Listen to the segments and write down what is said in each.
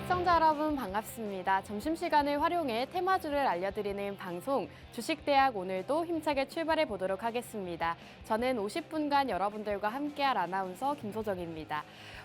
시청자 여러분 반갑습니다. 점심시간을 활용해 테마주를 알려드리는 방송 주식대학 오늘도 힘차게 출발해 보도록 하겠습니다. 저는 50분간 여러분들과 함께할 아나운서 김소정입니다.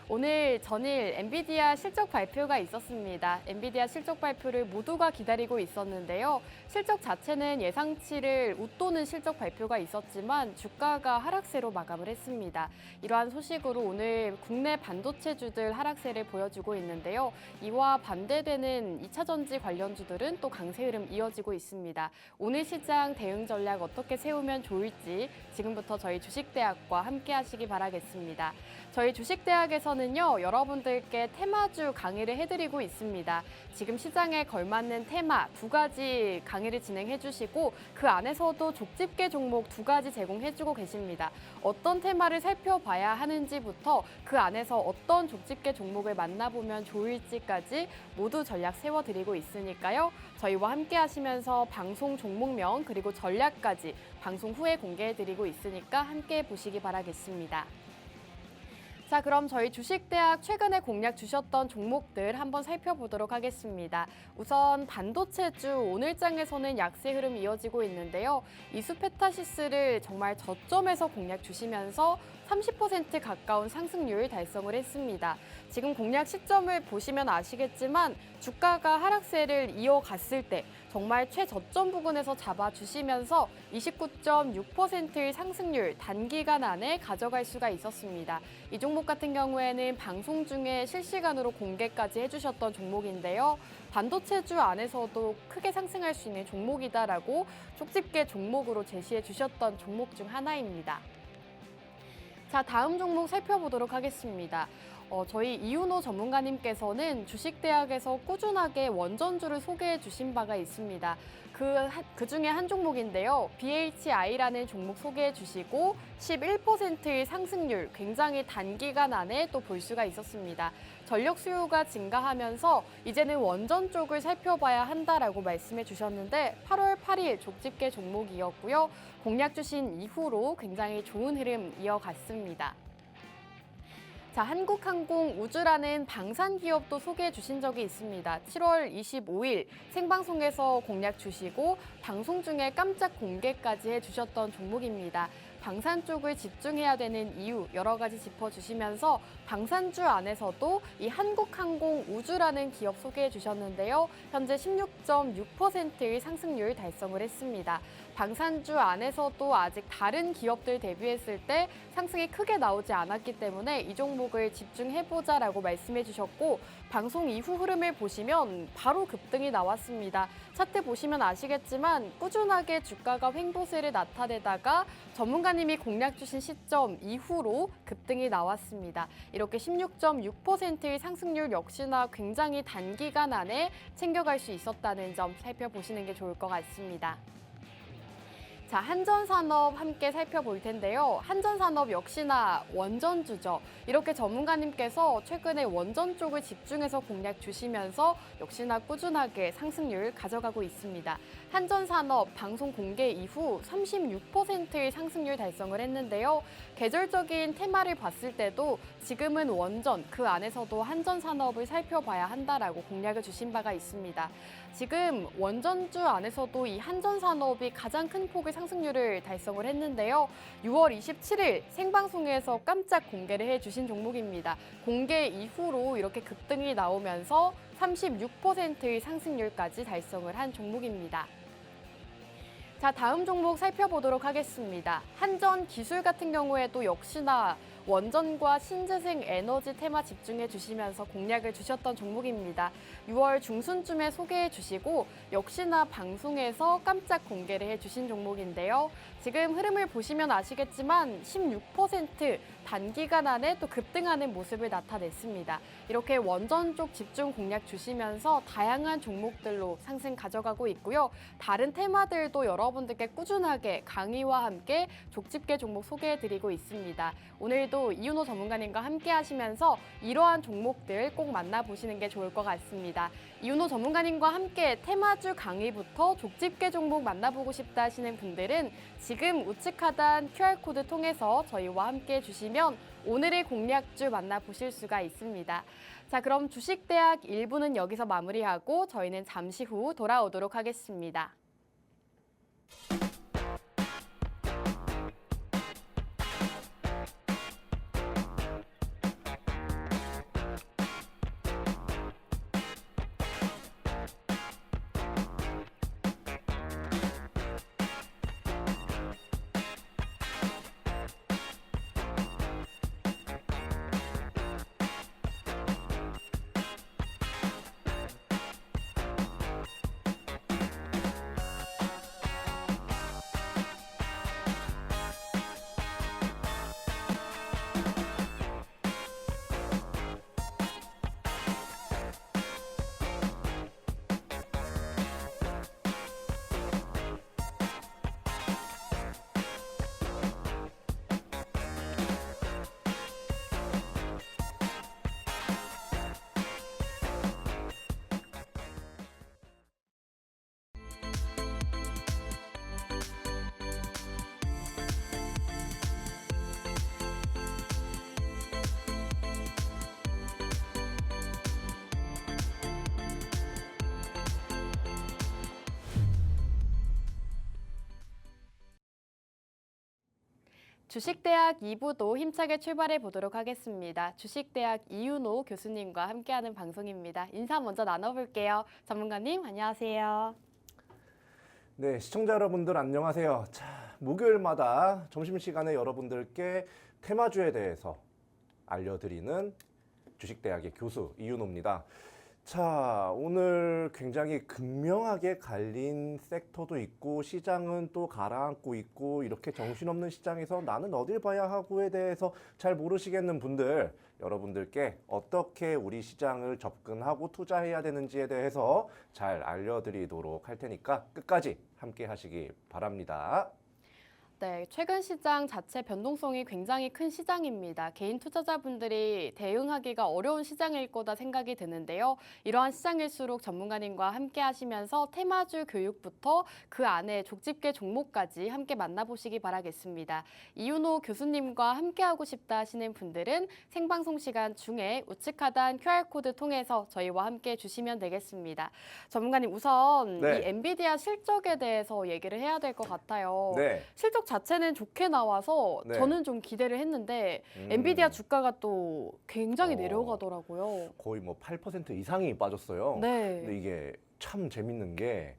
오늘 전일 엔비디아 실적 발표가 있었습니다. 엔비디아 실적 발표를 모두가 기다리고 있었는데요. 실적 자체는 예상치를 웃도는 실적 발표가 있었지만 주가가 하락세로 마감을 했습니다. 이러한 소식으로 오늘 국내 반도체주들 하락세를 보여주고 있는데요. 이와 반대되는 2차 전지 관련주들은 또 강세 흐름 이어지고 있습니다. 오늘 시장 대응 전략 어떻게 세우면 좋을지 지금부터 저희 주식대학과 함께 하시기 바라겠습니다. 저희 주식대학에서는요, 여러분들께 테마주 강의를 해드리고 있습니다. 지금 시장에 걸맞는 테마 2가지 강의를 진행해 주시고 그 안에서도 족집게 종목 2가지 제공해주고 계십니다. 어떤 테마를 살펴봐야 하는지부터 그 안에서 어떤 족집게 종목을 만나보면 좋을지까지 모두 전략 세워드리고 있으니까요. 저희와 함께 하시면서 방송 종목명 그리고 전략까지 방송 후에 공개해드리고 있으니까 함께 보시기 바라겠습니다. 자, 그럼 저희 주식대학 최근에 공략 주셨던 종목들 한번 살펴보도록 하겠습니다. 우선 반도체주 오늘장에서는 약세 흐름이 이어지고 있는데요. 이수페타시스를 정말 저점에서 공략 주시면서 30% 가까운 상승률 달성을 했습니다. 지금 공략 시점을 보시면 아시겠지만 주가가 하락세를 이어갔을 때 정말 최저점 부근에서 잡아주시면서 29.6%의 상승률 단기간 안에 가져갈 수가 있었습니다. 이 종목 같은 경우에는 방송 중에 실시간으로 공개까지 해주셨던 종목인데요. 반도체주 안에서도 크게 상승할 수 있는 종목이다라고 쪽집게 종목으로 제시해 주셨던 종목 중 하나입니다. 자, 다음 종목 살펴보도록 하겠습니다. 저희 이윤호 전문가님께서는 주식대학에서 꾸준하게 원전주를 소개해 주신 바가 있습니다. 그 중에 한 종목인데요. BHI라는 종목 소개해 주시고 11%의 상승률 굉장히 단기간 안에 또 볼 수가 있었습니다. 전력 수요가 증가하면서 이제는 원전 쪽을 살펴봐야 한다라고 말씀해 주셨는데 8월 8일 족집게 종목이었고요. 공략 주신 이후로 굉장히 좋은 흐름 이어갔습니다. 자, 한국항공우주라는 방산 기업도 소개해 주신 적이 있습니다. 7월 25일 생방송에서 공략 주시고 방송 중에 깜짝 공개까지 해주셨던 종목입니다. 방산 쪽을 집중해야 되는 이유 여러 가지 짚어주시면서 방산주 안에서도 이 한국항공우주라는 기업 소개해 주셨는데요. 현재 16.6%의 상승률 달성을 했습니다. 방산주 안에서도 아직 다른 기업들 대비했을 때 상승이 크게 나오지 않았기 때문에 이 종목을 집중해보자라고 말씀해 주셨고 방송 이후 흐름을 보시면 바로 급등이 나왔습니다. 차트 보시면 아시겠지만 꾸준하게 주가가 횡보세를 나타내다가 전문가님이 공략 주신 시점 이후로 급등이 나왔습니다. 이렇게 16.6%의 상승률 역시나 굉장히 단기간 안에 챙겨갈 수 있었다는 점 살펴보시는 게 좋을 것 같습니다. 자, 한전산업 함께 살펴볼 텐데요. 한전산업 역시나 원전주죠. 이렇게 전문가님께서 최근에 원전 쪽을 집중해서 공략 주시면서 역시나 꾸준하게 상승률 가져가고 있습니다. 한전산업 방송 공개 이후 36%의 상승률 달성을 했는데요. 계절적인 테마를 봤을 때도 지금은 원전, 그 안에서도 한전산업을 살펴봐야 한다라고 공략을 주신 바가 있습니다. 지금 원전주 안에서도 이 한전산업이 가장 큰 폭의 상승률을 달성을 했는데요. 6월 27일 생방송에서 깜짝 공개를 해주신 종목입니다. 공개 이후로 이렇게 급등이 나오면서 36%의 상승률까지 달성을 한 종목입니다. 자, 다음 종목 살펴보도록 하겠습니다. 한전기술 같은 경우에도 역시나 원전과 신재생 에너지 테마 집중해 주시면서 공략을 주셨던 종목입니다. 6월 중순쯤에 소개해 주시고 역시나 방송에서 깜짝 공개를 해 주신 종목인데요. 지금 흐름을 보시면 아시겠지만 16% 단기간 안에 또 급등하는 모습을 나타냈습니다. 이렇게 원전 쪽 집중 공략 주시면서 다양한 종목들로 상승 가져가고 있고요. 다른 테마들도 여러분들께 꾸준하게 강의와 함께 족집게 종목 소개해 드리고 있습니다. 오늘도 이윤호 전문가님과 함께 하시면서 이러한 종목들 꼭 만나보시는 게 좋을 것 같습니다. 이윤호 전문가님과 함께 테마주 강의부터 족집게 종목 만나보고 싶다 하시는 분들은 지금 우측 하단 QR코드 통해서 저희와 함께 해주시면 알려드리면 오늘의 공략주 만나보실 수가 있습니다. 자, 그럼 주식대학 1부는 여기서 마무리하고 저희는 잠시 후 돌아오도록 하겠습니다. 주식대학 2부도 힘차게 출발해 보도록 하겠습니다. 주식대학 이윤호 교수님과 함께하는 방송입니다. 인사 먼저 나눠볼게요. 전문가님 안녕하세요. 네, 시청자 여러분들 안녕하세요. 자, 목요일마다 점심시간에 여러분들께 테마주에 대해서 알려드리는 주식대학의 교수 이윤호입니다. 자, 오늘 굉장히 극명하게 갈린 섹터도 있고 시장은 또 가라앉고 있고 이렇게 정신없는 시장에서 나는 어딜 봐야 하고에 대해서 잘 모르시겠는 분들, 여러분들께 어떻게 우리 시장을 접근하고 투자해야 되는지에 대해서 잘 알려드리도록 할 테니까 끝까지 함께 하시기 바랍니다. 네, 최근 시장 자체 변동성이 굉장히 큰 시장입니다. 개인 투자자분들이 대응하기가 어려운 시장일 거다 생각이 드는데요. 이러한 시장일수록 전문가님과 함께 하시면서 테마주 교육부터 그 안에 족집게 종목까지 함께 만나보시기 바라겠습니다. 이윤호 교수님과 함께하고 싶다 하시는 분들은 생방송 시간 중에 우측 하단 QR코드 통해서 저희와 함께 주시면 되겠습니다. 전문가님 우선 네. 이 엔비디아 실적에 대해서 얘기를 해야 될 것 같아요. 네. 실적 자체는 좋게 나와서 네. 저는 좀 기대를 했는데 엔비디아 주가가 또 굉장히 내려가더라고요. 거의 뭐 8% 이상이 빠졌어요. 네. 근데 이게 참 재밌는 게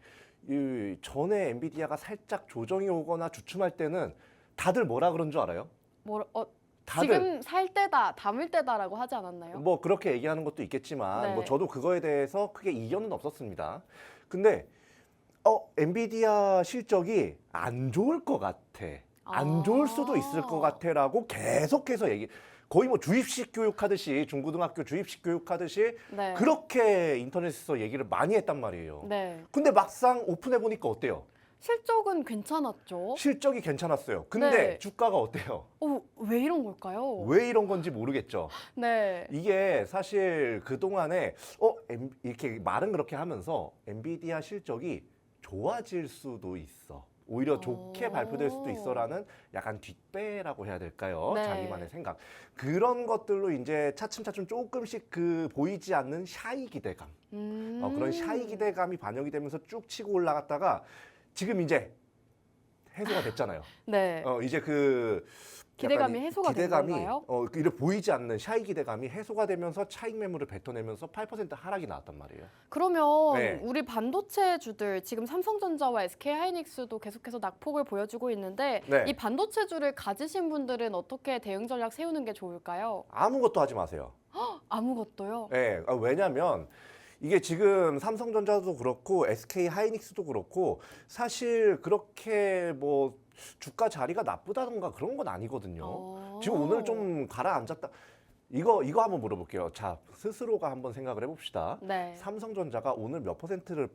이 전에 엔비디아가 살짝 조정이 오거나 주춤할 때는 다들 뭐라 그런 줄 알아요? 다들 지금 살 때다, 담을 때다라고 하지 않았나요? 뭐 그렇게 얘기하는 것도 있겠지만 네. 뭐 저도 그거에 대해서 크게 이견은 없었습니다. 근데 엔비디아 실적이 안 좋을 것 같아. 안 좋을 수도 있을 것 같아라고 계속해서 거의 뭐 주입식 교육하듯이 중고등학교 주입식 교육하듯이 네. 그렇게 인터넷에서 얘기를 많이 했단 말이에요. 네. 근데 막상 오픈해 보니까 어때요? 실적은 괜찮았죠. 실적이 괜찮았어요. 근데 네. 주가가 어때요? 왜 이런 걸까요? 왜 이런 건지 모르겠죠. 네. 이게 사실 그동안에 이렇게 말은 그렇게 하면서 엔비디아 실적이 좋아질 수도 있어. 오히려 좋게 발표될 수도 있어라는 약간 뒷배라고 해야 될까요? 네. 자기만의 생각. 그런 것들로 이제 차츰차츰 조금씩 보이지 않는 샤이 기대감. 그런 샤이 기대감이 반영이 되면서 쭉 치고 올라갔다가 지금 이제 해소가 됐잖아요. 네. 이제 기대감이 해소가 된 건가요? 이래 보이지 않는 샤이 기대감이 해소가 되면서 차익 매물을 뱉어내면서 8% 하락이 나왔단 말이에요. 그러면 네. 우리 반도체주들 지금 삼성전자와 SK하이닉스도 계속해서 낙폭을 보여주고 있는데 네. 이 반도체주를 가지신 분들은 어떻게 대응 전략 세우는 게 좋을까요? 아무것도 하지 마세요. 아무것도요? 네, 왜냐하면 이게 지금 삼성전자도 그렇고 SK 하이닉스도 그렇고 사실 그렇게 뭐 주가 자리가 나쁘다던가 그런 건 아니거든요. 지금 오늘 좀 가라앉았다. 이거 한번 물어볼게요. 자, 스스로가 한번 생각을 해봅시다. 네. 삼성전자가 오늘 몇 퍼센트가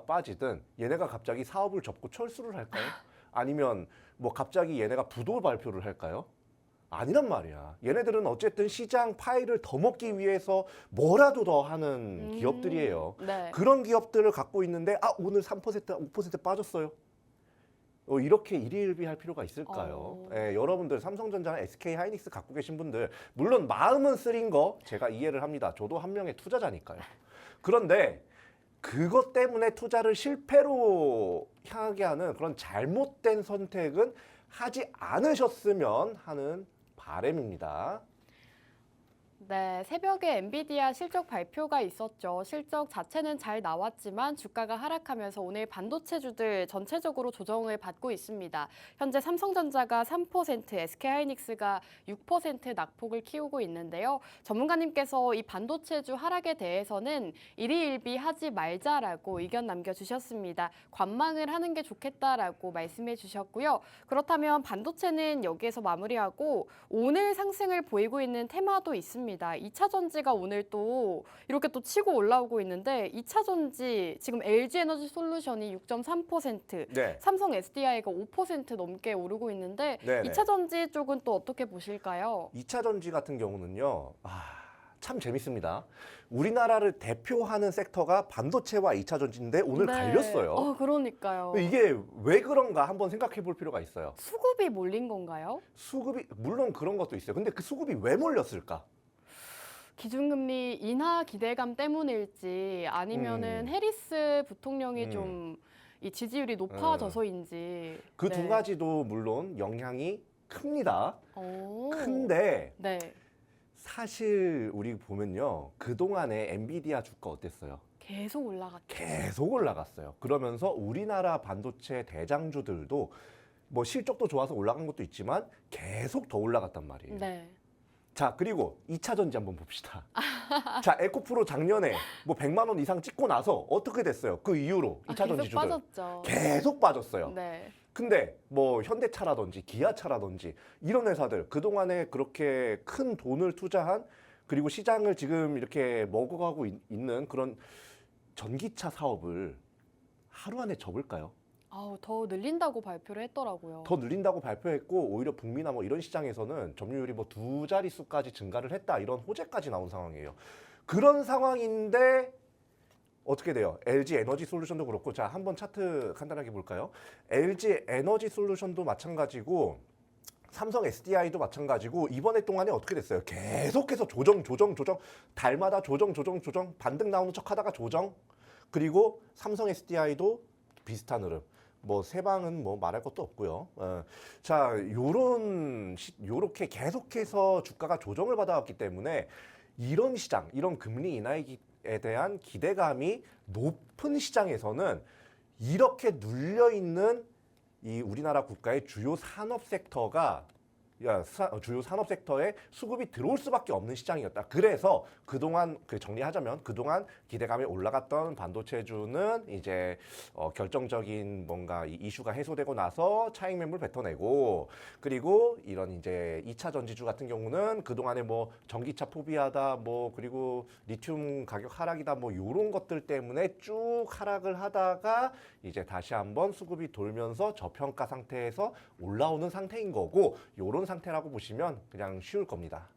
빠지든 얘네가 갑자기 사업을 접고 철수를 할까요? 아니면 뭐 갑자기 얘네가 부도 발표를 할까요? 아니란 말이야. 얘네들은 어쨌든 시장 파이를 더 먹기 위해서 뭐라도 더 하는 기업들이에요. 네. 그런 기업들을 갖고 있는데 오늘 3%, 5% 빠졌어요. 이렇게 일희일비할 필요가 있을까요? 예, 여러분들 삼성전자나 SK하이닉스 갖고 계신 분들 물론 마음은 쓰린 거 제가 이해를 합니다. 저도 한 명의 투자자니까요. 그런데 그것 때문에 투자를 실패로 향하게 하는 그런 잘못된 선택은 하지 않으셨으면 하는 바람입니다. 네, 새벽에 엔비디아 실적 발표가 있었죠. 실적 자체는 잘 나왔지만 주가가 하락하면서 오늘 반도체주들 전체적으로 조정을 받고 있습니다. 현재 삼성전자가 3%, SK하이닉스가 6% 낙폭을 키우고 있는데요. 전문가님께서 이 반도체주 하락에 대해서는 일희일비하지 말자라고 의견 남겨주셨습니다. 관망을 하는 게 좋겠다라고 말씀해 주셨고요. 그렇다면 반도체는 여기에서 마무리하고 오늘 상승을 보이고 있는 테마도 있습니다. 2차 전지가 오늘 또 이렇게 또 치고 올라오고 있는데 2차 전지 지금 LG 에너지 솔루션이 6.3%, 네. 삼성 SDI가 5% 넘게 오르고 있는데 네네. 2차 전지 쪽은 또 어떻게 보실까요? 2차 전지 같은 경우는요. 참 재밌습니다. 우리나라를 대표하는 섹터가 반도체와 2차 전지인데 오늘 갈렸어요. 그러니까요. 이게 왜 그런가 한번 생각해 볼 필요가 있어요. 수급이 몰린 건가요? 수급이 물론 그런 것도 있어요. 근데 그 수급이 왜 몰렸을까? 기준금리 인하 기대감 때문일지 아니면은 해리스 부통령이 좀 이 지지율이 높아져서인지 그 두 네. 가지도 물론 영향이 큽니다. 오. 큰데 네. 사실 우리 보면요. 그동안에 엔비디아 주가 어땠어요? 계속 올라갔죠. 계속 올라갔어요. 그러면서 우리나라 반도체 대장주들도 뭐 실적도 좋아서 올라간 것도 있지만 계속 더 올라갔단 말이에요. 네. 자, 그리고 2차 전지 한번 봅시다. 자, 에코프로 작년에 뭐 100만 원 이상 찍고 나서 어떻게 됐어요? 그 이후로 2차 계속 전지주들 빠졌죠. 계속 빠졌어요. 네. 근데 뭐 현대차라든지 기아차라든지 이런 회사들 그동안에 그렇게 큰 돈을 투자한 그리고 시장을 지금 이렇게 먹어가고 있는 그런 전기차 사업을 하루 안에 접을까요? 더 늘린다고 발표를 했더라고요. 더 늘린다고 발표했고 오히려 북미나 뭐 이런 시장에서는 점유율이 뭐 2자릿수까지 증가를 했다 이런 호재까지 나온 상황이에요. 그런 상황인데 어떻게 돼요? LG 에너지 솔루션도 그렇고 자 한번 차트 간단하게 볼까요? LG 에너지 솔루션도 마찬가지고 삼성 SDI도 마찬가지고 이번에 동안에 어떻게 됐어요? 계속해서 조정 달마다 조정 반등 나오는 척하다가 조정 그리고 삼성 SDI도 비슷한 흐름. 뭐 세방은 뭐 말할 것도 없고요. 자, 요렇게 계속해서 주가가 조정을 받아왔기 때문에 이런 시장, 이런 금리 인하에 대한 기대감이 높은 시장에서는 이렇게 눌려 있는 이 우리나라 국가의 주요 산업 섹터가 주요 산업 섹터에 수급이 들어올 수밖에 없는 시장이었다. 그래서 그동안 정리하자면 그동안 기대감이 올라갔던 반도체주는 이제 결정적인 뭔가 이슈가 해소되고 나서 차익 매물 뱉어내고 그리고 이런 이제 2차 전지주 같은 경우는 그동안에 뭐 전기차 포비하다 뭐 그리고 리튬 가격 하락이다 뭐 이런 것들 때문에 쭉 하락을 하다가 이제 다시 한번 수급이 돌면서 저평가 상태에서 올라오는 상태인 거고 요런 상태라고 보시면 그냥 쉬울 겁니다.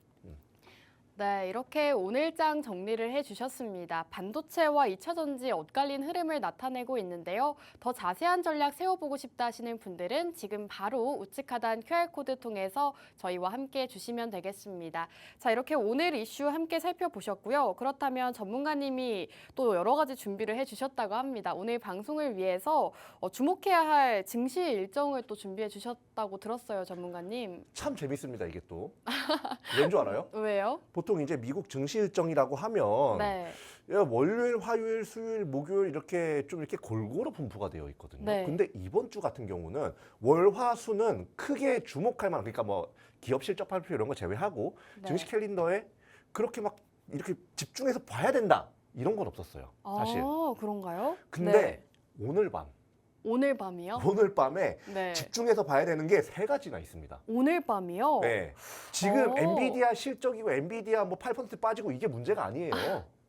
네, 이렇게 오늘장 정리를 해주셨습니다. 반도체와 2차 전지 엇갈린 흐름을 나타내고 있는데요. 더 자세한 전략 세워보고 싶다 하시는 분들은 지금 바로 우측 하단 QR코드 통해서 저희와 함께 해주시면 되겠습니다. 자, 이렇게 오늘 이슈 함께 살펴보셨고요. 그렇다면 전문가님이 또 여러 가지 준비를 해주셨다고 합니다. 오늘 방송을 위해서 주목해야 할 증시 일정을 또 준비해 주셨다고 들었어요, 전문가님. 참 재밌습니다, 이게 또. 왠 줄 알아요? 왜요? 보통 이제 미국 증시 일정이라고 하면 네. 월요일, 화요일, 수요일, 목요일 이렇게 좀 이렇게 골고루 분포가 되어 있거든요. 네. 근데 이번 주 같은 경우는 월, 화, 수는 크게 주목할 만한 그러니까 뭐 기업 실적 발표 이런 거 제외하고 네. 증시 캘린더에 그렇게 막 이렇게 집중해서 봐야 된다 이런 건 없었어요. 사실. 그런가요? 근데 네. 오늘 밤, 오늘 밤이요? 오늘 밤에 네. 집중해서 봐야 되는 게 3가지나 있습니다. 오늘 밤이요? 네. 지금 오. 엔비디아 실적이고 엔비디아 뭐 8% 빠지고 이게 문제가 아니에요.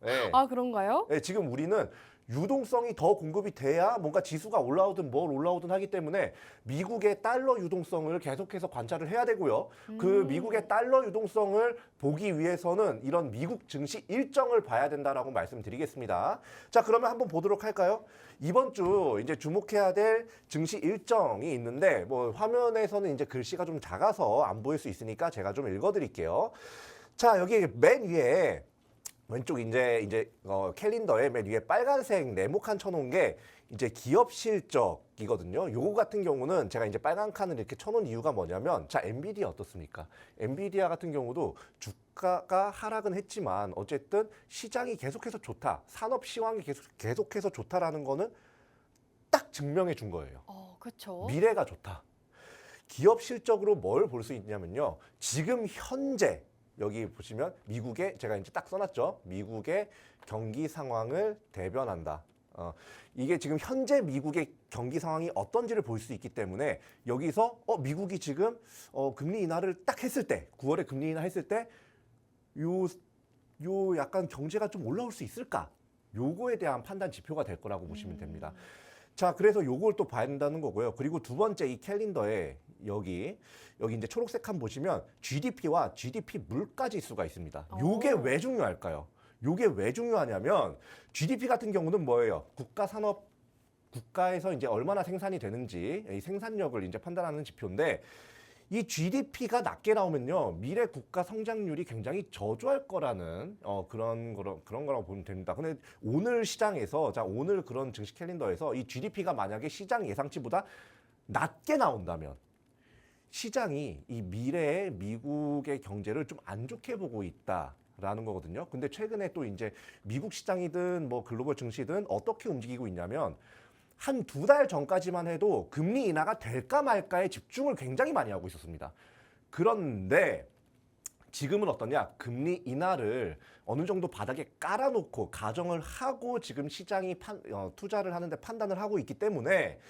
네. 그런가요? 네, 지금 우리는 유동성이 더 공급이 돼야 뭔가 지수가 올라오든 뭘 올라오든 하기 때문에 미국의 달러 유동성을 계속해서 관찰을 해야 되고요. 그 미국의 달러 유동성을 보기 위해서는 이런 미국 증시 일정을 봐야 된다라고 말씀드리겠습니다. 자, 그러면 한번 보도록 할까요? 이번 주 이제 주목해야 될 증시 일정이 있는데 뭐 화면에서는 이제 글씨가 좀 작아서 안 보일 수 있으니까 제가 좀 읽어드릴게요. 자, 여기 맨 위에 왼쪽 이제 캘린더에 맨 위에 빨간색 네모칸 쳐놓은 게 이제 기업 실적이거든요. 요거 같은 경우는 제가 이제 빨간 칸을 이렇게 쳐놓은 이유가 뭐냐면, 자, 엔비디아 어떻습니까? 엔비디아 같은 경우도 주가가 하락은 했지만 어쨌든 시장이 계속해서 좋다, 산업 시황이 계속해서 좋다라는 거는 딱 증명해 준 거예요. 그렇죠. 미래가 좋다. 기업 실적으로 뭘 볼 수 있냐면요. 지금 현재 여기 보시면 미국의, 제가 이제 딱 써놨죠. 미국의 경기 상황을 대변한다. 이게 지금 현재 미국의 경기 상황이 어떤지를 볼 수 있기 때문에 여기서 미국이 지금 금리 인하를 딱 했을 때, 9월에 금리 인하 했을 때 요 약간 경제가 좀 올라올 수 있을까? 요거에 대한 판단 지표가 될 거라고 보시면 됩니다. 자, 그래서 요걸 또 봐야 된다는 거고요. 그리고 두 번째 이 캘린더에 여기 이제 초록색 칸 보시면 GDP와 GDP 물가 지수가 있습니다. 요게 왜 중요할까요? 요게 왜 중요하냐면 GDP 같은 경우는 뭐예요? 국가에서 이제 얼마나 생산이 되는지 이 생산력을 이제 판단하는 지표인데, 이 GDP가 낮게 나오면요, 미래 국가 성장률이 굉장히 저조할 거라는 그런 거라고 보면 됩니다. 근데 오늘 시장에서, 자, 오늘 그런 증시 캘린더에서 이 GDP가 만약에 시장 예상치보다 낮게 나온다면 시장이 이 미래의 미국의 경제를 좀 안 좋게 보고 있다라는 거거든요. 근데 최근에 또 이제 미국 시장이든 뭐 글로벌 증시든 어떻게 움직이고 있냐면, 한 2달 전까지만 해도 금리 인하가 될까 말까에 집중을 굉장히 많이 하고 있었습니다. 그런데 지금은 어떠냐? 금리 인하를 어느 정도 바닥에 깔아놓고 가정을 하고 지금 시장이 투자를 하는데 판단을 하고 있기 때문에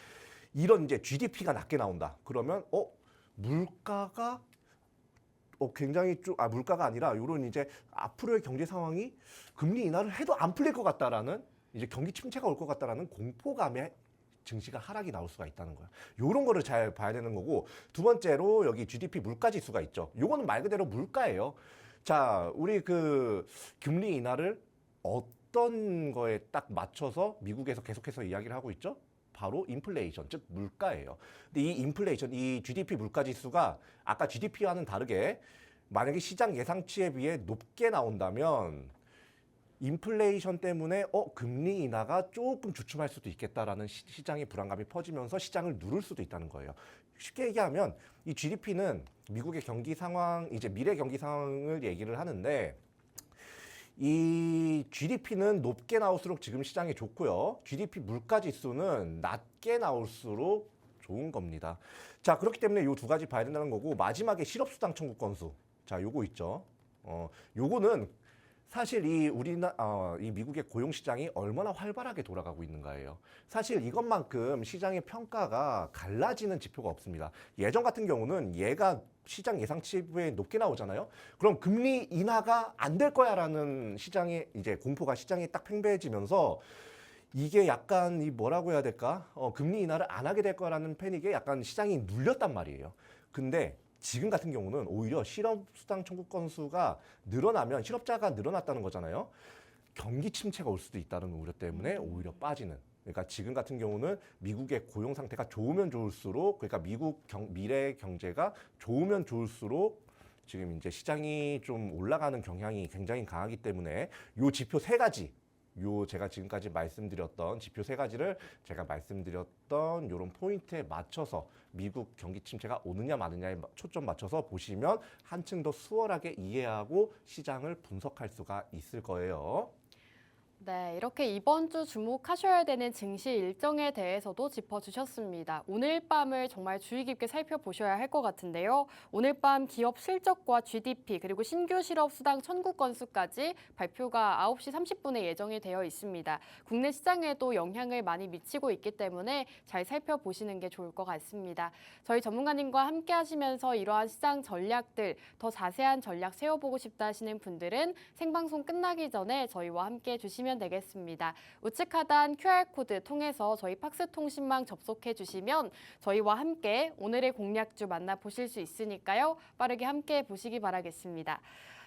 이런 이제 GDP가 낮게 나온다. 그러면 물가가 굉장히 물가가 아니라 이런 이제 앞으로의 경제 상황이 금리 인하를 해도 안 풀릴 것 같다라는, 이제 경기 침체가 올 것 같다라는 공포감에 증시가 하락이 나올 수가 있다는 거예요. 이런 거를 잘 봐야 되는 거고, 두 번째로 여기 GDP 물가 지수가 있죠. 요거는 말 그대로 물가예요. 자, 우리 그 금리 인하를 어떤 거에 딱 맞춰서 미국에서 계속해서 이야기를 하고 있죠? 바로 인플레이션, 즉 물가예요. 근데 이 인플레이션, 이 GDP 물가 지수가 아까 GDP와는 다르게 만약에 시장 예상치에 비해 높게 나온다면 인플레이션 때문에 금리 인하가 조금 주춤할 수도 있겠다라는 시장의 불안감이 퍼지면서 시장을 누를 수도 있다는 거예요. 쉽게 얘기하면 이 GDP는 미국의 경기 상황, 이제 미래 경기 상황을 얘기를 하는데, 이 GDP는 높게 나올수록 지금 시장이 좋고요. GDP 물가 지수는 낮게 나올수록 좋은 겁니다. 자, 그렇기 때문에 이 두 가지 봐야 된다는 거고, 마지막에 실업수당 청구 건수. 자, 요거 있죠. 요거는 사실 이 미국의 고용 시장이 얼마나 활발하게 돌아가고 있는가예요. 사실 이것만큼 시장의 평가가 갈라지는 지표가 없습니다. 예전 같은 경우는 얘가 시장 예상치에 높게 나오잖아요. 그럼 금리 인하가 안 될 거야라는 시장의 이제 공포가 시장에 딱 팽배해지면서 이게 약간 뭐라고 해야 될까? 금리 인하를 안 하게 될 거라는 패닉에 약간 시장이 눌렸단 말이에요. 근데 지금 같은 경우는 오히려 실업수당 청구 건수가 늘어나면 실업자가 늘어났다는 거잖아요. 경기 침체가 올 수도 있다는 우려 때문에 오히려 빠지는. 그러니까 지금 같은 경우는 미국의 고용 상태가 좋으면 좋을수록, 그러니까 미국 미래 경제가 좋으면 좋을수록 지금 이제 시장이 좀 올라가는 경향이 굉장히 강하기 때문에 요 지표 세 가지, 제가 지금까지 말씀드렸던 지표 세 가지를 제가 말씀드렸던 요런 포인트에 맞춰서 미국 경기 침체가 오느냐 마느냐에 초점 맞춰서 보시면 한층 더 수월하게 이해하고 시장을 분석할 수가 있을 거예요. 네, 이렇게 이번 주 주목하셔야 되는 증시 일정에 대해서도 짚어주셨습니다. 오늘 밤을 정말 주의 깊게 살펴보셔야 할 것 같은데요. 오늘 밤 기업 실적과 GDP 그리고 신규 실업 수당 청구 건수까지 발표가 9시 30분에 예정이 되어 있습니다. 국내 시장에도 영향을 많이 미치고 있기 때문에 잘 살펴보시는 게 좋을 것 같습니다. 저희 전문가님과 함께 하시면서 이러한 시장 전략들, 더 자세한 전략 세워보고 싶다 하시는 분들은 생방송 끝나기 전에 저희와 함께 해주시면 주시면 되겠습니다. 우측 하단 QR코드 통해서 저희 팍스 통신망 접속해 주시면 저희와 함께 오늘의 공략주 만나보실 수 있으니까요. 빠르게 함께 보시기 바라겠습니다.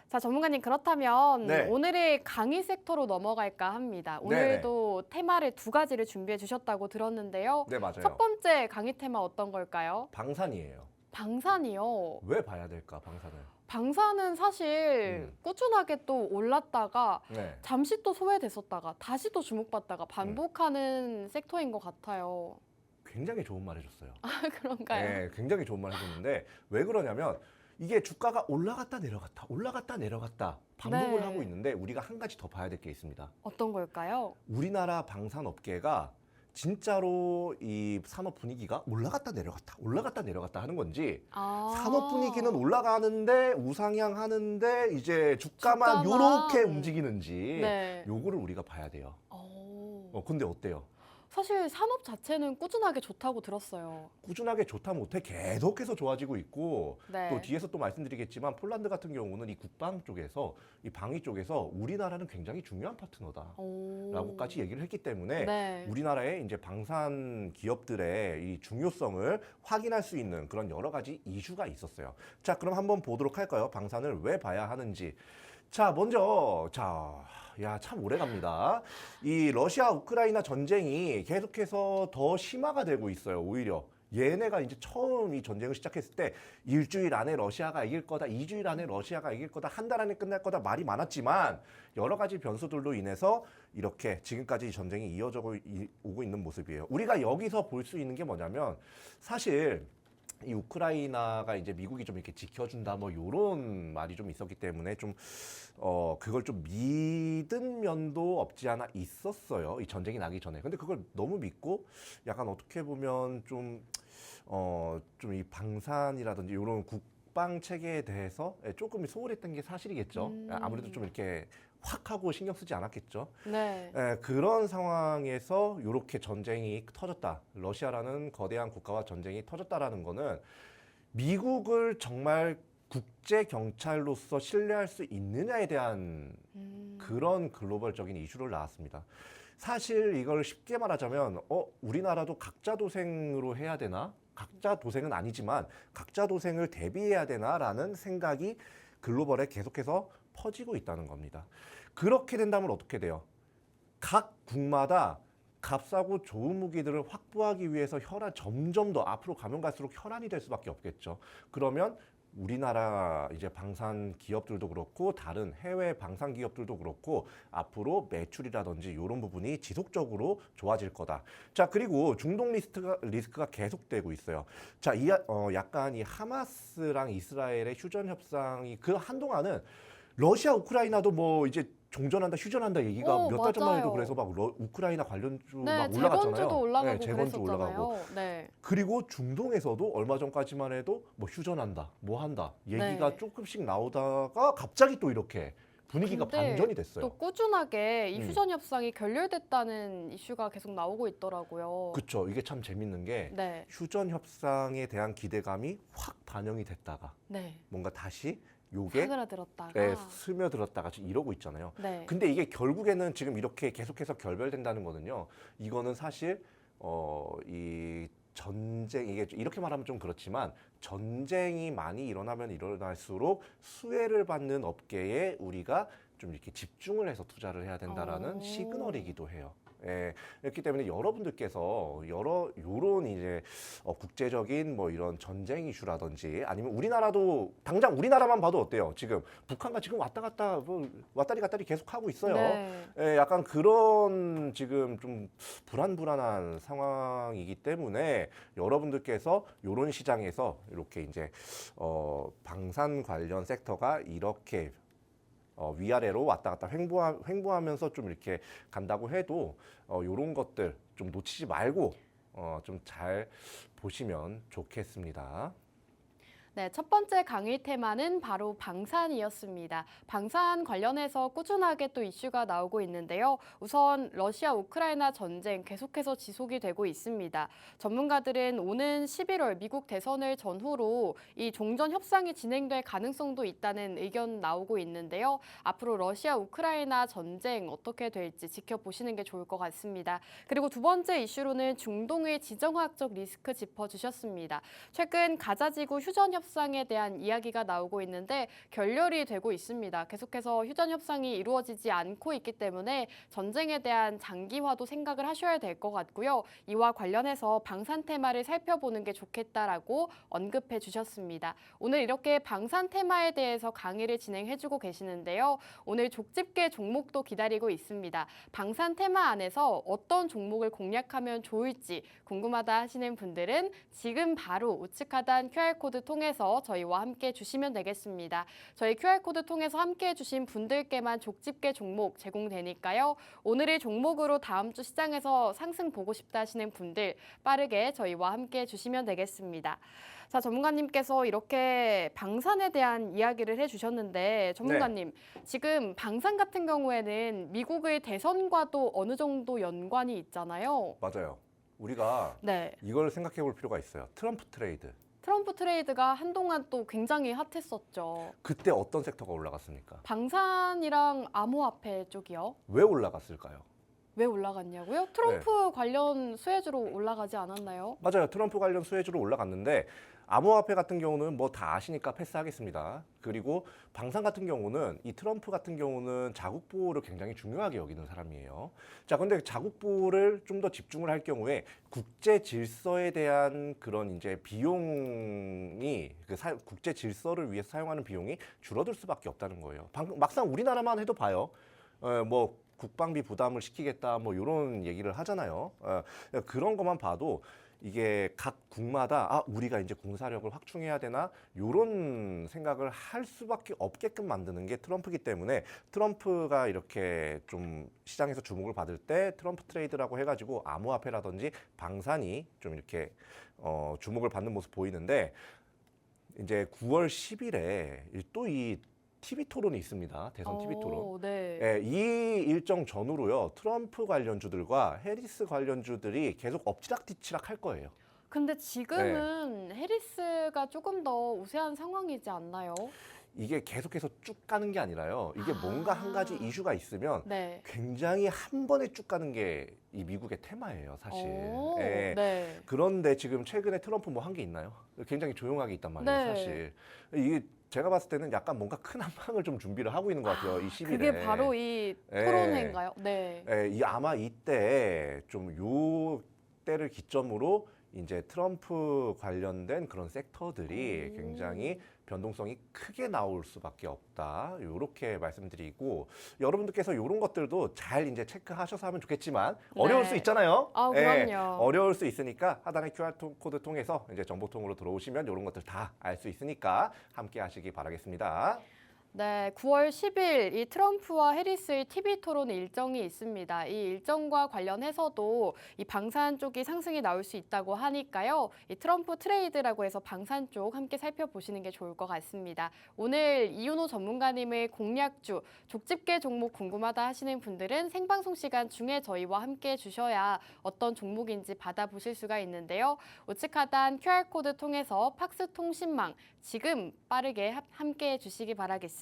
자, 전문가님 그렇다면 네. 오늘의 강의 섹터로 넘어갈까 합니다. 오늘도 테마를 두 가지를 준비해 주셨다고 들었는데요. 네, 맞아요. 첫 번째 강의 테마 어떤 걸까요? 방산이에요. 방산이요. 왜 봐야 될까, 방산을? 방산은 사실 꾸준하게 또 올랐다가 네. 잠시 또 소외됐었다가 다시 또 주목받다가 반복하는 섹터인 것 같아요. 굉장히 좋은 말 해줬어요. 그런가요? 네, 굉장히 좋은 말 해줬는데 왜 그러냐면 이게 주가가 올라갔다 내려갔다 반복을 네. 하고 있는데 우리가 한 가지 더 봐야 될 게 있습니다. 어떤 걸까요? 우리나라 방산업계가 진짜로 이 산업 분위기가 올라갔다 내려갔다 하는 건지 산업 분위기는 올라가는데 우상향 하는데 이제 주가만 요렇게 움직이는지 네. 요거를 우리가 봐야 돼요. 근데 어때요? 사실 산업 자체는 꾸준하게 좋다고 들었어요. 꾸준하게 좋다 못해 계속해서 좋아지고 있고 네. 또 뒤에서 또 말씀드리겠지만 폴란드 같은 경우는 이 국방 쪽에서 이 방위 쪽에서 우리나라는 굉장히 중요한 파트너다라고까지 얘기를 했기 때문에 네. 우리나라의 이제 방산 기업들의 이 중요성을 확인할 수 있는 그런 여러 가지 이슈가 있었어요. 자, 그럼 한번 보도록 할까요? 방산을 왜 봐야 하는지. 자, 먼저 참 오래 갑니다. 이 러시아 우크라이나 전쟁이 계속해서 더 심화가 되고 있어요. 오히려 얘네가 이제 처음 이 전쟁을 시작했을 때 일주일 안에 러시아가 이길 거다, 2주일 안에 러시아가 이길 거다, 한 달 안에 끝날 거다 말이 많았지만 여러 가지 변수들로 인해서 이렇게 지금까지 이 전쟁이 이어져 오고 있는 모습이에요. 우리가 여기서 볼 수 있는 게 뭐냐면 사실 이 우크라이나가 이제 미국이 좀 이렇게 지켜준다 뭐 요런 말이 좀 있었기 때문에 좀 그걸 좀 믿은 면도 없지 않아 있었어요. 이 전쟁이 나기 전에. 근데 그걸 너무 믿고 약간 어떻게 보면 좀 이 방산이라든지 요런 국방 체계에 대해서 조금 소홀했던 게 사실이겠죠. 아무래도 좀 이렇게 확 하고 신경 쓰지 않았겠죠. 네. 그런 상황에서 이렇게 전쟁이 터졌다. 러시아라는 거대한 국가와 전쟁이 터졌다라는 거는 미국을 정말 국제 경찰로서 신뢰할 수 있느냐에 대한 그런 글로벌적인 이슈를 나왔습니다. 사실 이걸 쉽게 말하자면 우리나라도 각자 도생으로 해야 되나? 각자 도생은 아니지만 각자 도생을 대비해야 되나라는 생각이 글로벌에 계속해서 퍼지고 있다는 겁니다. 그렇게 된다면 어떻게 돼요? 각 국마다 값싸고 좋은 무기들을 확보하기 위해서 점점 더 앞으로 가면 갈수록 혈안이 될 수밖에 없겠죠. 그러면 우리나라 이제 방산 기업들도 그렇고 다른 해외 방산 기업들도 그렇고 앞으로 매출이라든지 이런 부분이 지속적으로 좋아질 거다. 자, 그리고 중동 리스크가 계속되고 있어요. 자, 약간 이 하마스랑 이스라엘의 휴전 협상이 그 한동안은 러시아 우크라이나도 뭐 이제 종전한다, 휴전한다 얘기가 몇 달 전만 해도 맞아요. 그래서 막 우크라이나 관련주 네, 막 올라갔잖아요. 재건주도 올라가고 네, 재건주 올라가고. 그랬었잖아요. 네. 그리고 중동에서도 얼마 전까지만 해도 뭐 휴전한다, 뭐 한다 얘기가 네. 조금씩 나오다가 갑자기 또 이렇게 분위기가 근데 반전이 됐어요. 또 꾸준하게 이 휴전 협상이 결렬됐다는 이슈가 계속 나오고 있더라고요. 그렇죠. 이게 참 재밌는 게 네. 휴전 협상에 대한 기대감이 확 반영이 됐다가 네. 뭔가 다시 요게 사그라들었다가. 스며들었다가 지금 이러고 있잖아요. 네. 근데 이게 결국에는 지금 이렇게 계속해서 결별된다는 거는요. 이거는 사실 이 전쟁 이게 이렇게 말하면 좀 그렇지만 전쟁이 많이 일어나면 일어날수록 수혜를 받는 업계에 우리가 좀 이렇게 집중을 해서 투자를 해야 된다라는 시그널이기도 해요. 예, 그렇기 때문에 여러분들께서 요런 이제 국제적인 뭐 이런 전쟁 이슈라든지 아니면 우리나라도 당장 우리나라만 봐도 어때요? 지금 북한과 지금 왔다 갔다 뭐 왔다리 갔다리 계속 하고 있어요. 네. 예, 약간 그런 지금 좀 불안한 상황이기 때문에 여러분들께서 요런 시장에서 이렇게 이제 방산 관련 섹터가 이렇게 위아래로 왔다 갔다 횡보하면서 좀 이렇게 간다고 해도 요런 것들 좀 놓치지 말고 좀 잘 보시면 좋겠습니다. 네, 첫 번째 강의 테마는 바로 방산이었습니다. 방산 관련해서 꾸준하게 또 이슈가 나오고 있는데요. 우선 러시아 우크라이나 전쟁 계속해서 지속이 되고 있습니다. 전문가들은 오는 11월 미국 대선을 전후로 이 종전 협상이 진행될 가능성도 있다는 의견 나오고 있는데요. 앞으로 러시아 우크라이나 전쟁 어떻게 될지 지켜보시는 게 좋을 것 같습니다. 그리고 두 번째 이슈로는 중동의 지정학적 리스크 짚어주셨습니다. 최근 가자지구 휴전 협상에 대한 이야기가 나오고 있는데 결렬이 되고 있습니다. 계속해서 휴전 협상이 이루어지지 않고 있기 때문에 전쟁에 대한 장기화도 생각을 하셔야 될 것 같고요. 이와 관련해서 방산 테마를 살펴보는 게 좋겠다라고 언급해 주셨습니다. 오늘 이렇게 방산 테마에 대해서 강의를 진행해주고 계시는데요. 오늘 족집게 종목도 기다리고 있습니다. 방산 테마 안에서 어떤 종목을 공략하면 좋을지 궁금하다 하시는 분들은 지금 바로 우측 하단 QR코드 통해서 저희와 함께 주시면 되겠습니다. 저희 QR코드 통해서 함께 해주신 분들께만 족집게 종목 제공되니까요. 오늘의 종목으로 다음 주 시장에서 상승 보고 싶다 하시는 분들 빠르게 저희와 함께 해주시면 되겠습니다. 자, 전문가님께서 이렇게 방산에 대한 이야기를 해주셨는데 전문가님, 지금 방산 같은 경우에는 미국의 대선과도 어느 정도 연관이 있잖아요. 맞아요. 우리가 네. 이걸 생각해 볼 필요가 있어요. 트럼프 트레이드. 트럼프 트레이드가 한동안 또 굉장히 핫했었죠. 그때 어떤 섹터가 올라갔습니까? 방산이랑 암호화폐 쪽이요. 왜 올라갔을까요? 왜 올라갔냐고요? 트럼프 관련 수혜주로 올라가지 않았나요? 맞아요. 트럼프 관련 수혜주로 올라갔는데 암호화폐 같은 경우는 뭐 다 아시니까 패스하겠습니다. 그리고 방산 같은 경우는 이 트럼프 같은 경우는 자국 보호를 굉장히 중요하게 여기는 사람이에요. 자, 근데 자국 보호를 좀 더 집중을 할 경우에 국제 질서에 대한 그런 이제 비용이 국제 질서를 위해서 사용하는 비용이 줄어들 수밖에 없다는 거예요. 막상 우리나라만 해도 봐요. 뭐 국방비 부담을 시키겠다 뭐 이런 얘기를 하잖아요. 그런 것만 봐도 이게 각 국마다 우리가 이제 군사력을 확충해야 되나 이런 생각을 할 수밖에 없게끔 만드는 게 트럼프이기 때문에 트럼프가 이렇게 좀 시장에서 주목을 받을 때 트럼프 트레이드라고 해가지고 암호화폐라든지 방산이 좀 이렇게 주목을 받는 모습 보이는데 이제 9월 10일에 또 이 TV 토론이 있습니다. 대선 TV 토론. 네. 예, 이 일정 전후로요. 트럼프 관련주들과 해리스 관련주들이 계속 엎치락뒤치락 할 거예요. 근데 지금은 해리스가 조금 더 우세한 상황이지 않나요? 이게 계속해서 쭉 가는 게 아니라요. 이게 뭔가 한 가지 이슈가 있으면 네. 굉장히 한 번에 쭉 가는 게 이 미국의 테마예요, 사실. 예. 네. 그런데 지금 최근에 트럼프 뭐 한 게 있나요? 굉장히 조용하게 있단 말이에요, 네. 사실. 이게 제가 봤을 때는 약간 뭔가 큰 한방을 좀 준비를 하고 있는 것 같아요, 이 10일에. 그게 바로 이 토론회인가요? 네. 아마 이때 좀 요 때를 기점으로 이제 트럼프 관련된 그런 섹터들이 굉장히 변동성이 크게 나올 수밖에 없다. 이렇게 말씀드리고 여러분들께서 이런 것들도 잘 이제 체크하셔서 하면 좋겠지만 어려울 수 있잖아요. 그럼요. 어려울 수 있으니까 하단의 QR 코드 통해서 이제 정보통으로 들어오시면 이런 것들 다 알 수 있으니까 함께 하시기 바라겠습니다. 네, 9월 10일 이 트럼프와 해리스의 TV 토론 일정이 있습니다. 이 일정과 관련해서도 이 방산 쪽이 상승이 나올 수 있다고 하니까요. 이 트럼프 트레이드라고 해서 방산 쪽 함께 살펴보시는 게 좋을 것 같습니다. 오늘 이윤호 전문가님의 공략주, 족집게 종목 궁금하다 하시는 분들은 생방송 시간 중에 저희와 함께 해주셔야 어떤 종목인지 받아보실 수가 있는데요. 우측 하단 QR코드 통해서 팍스통신망 지금 빠르게 함께 해주시기 바라겠습니다.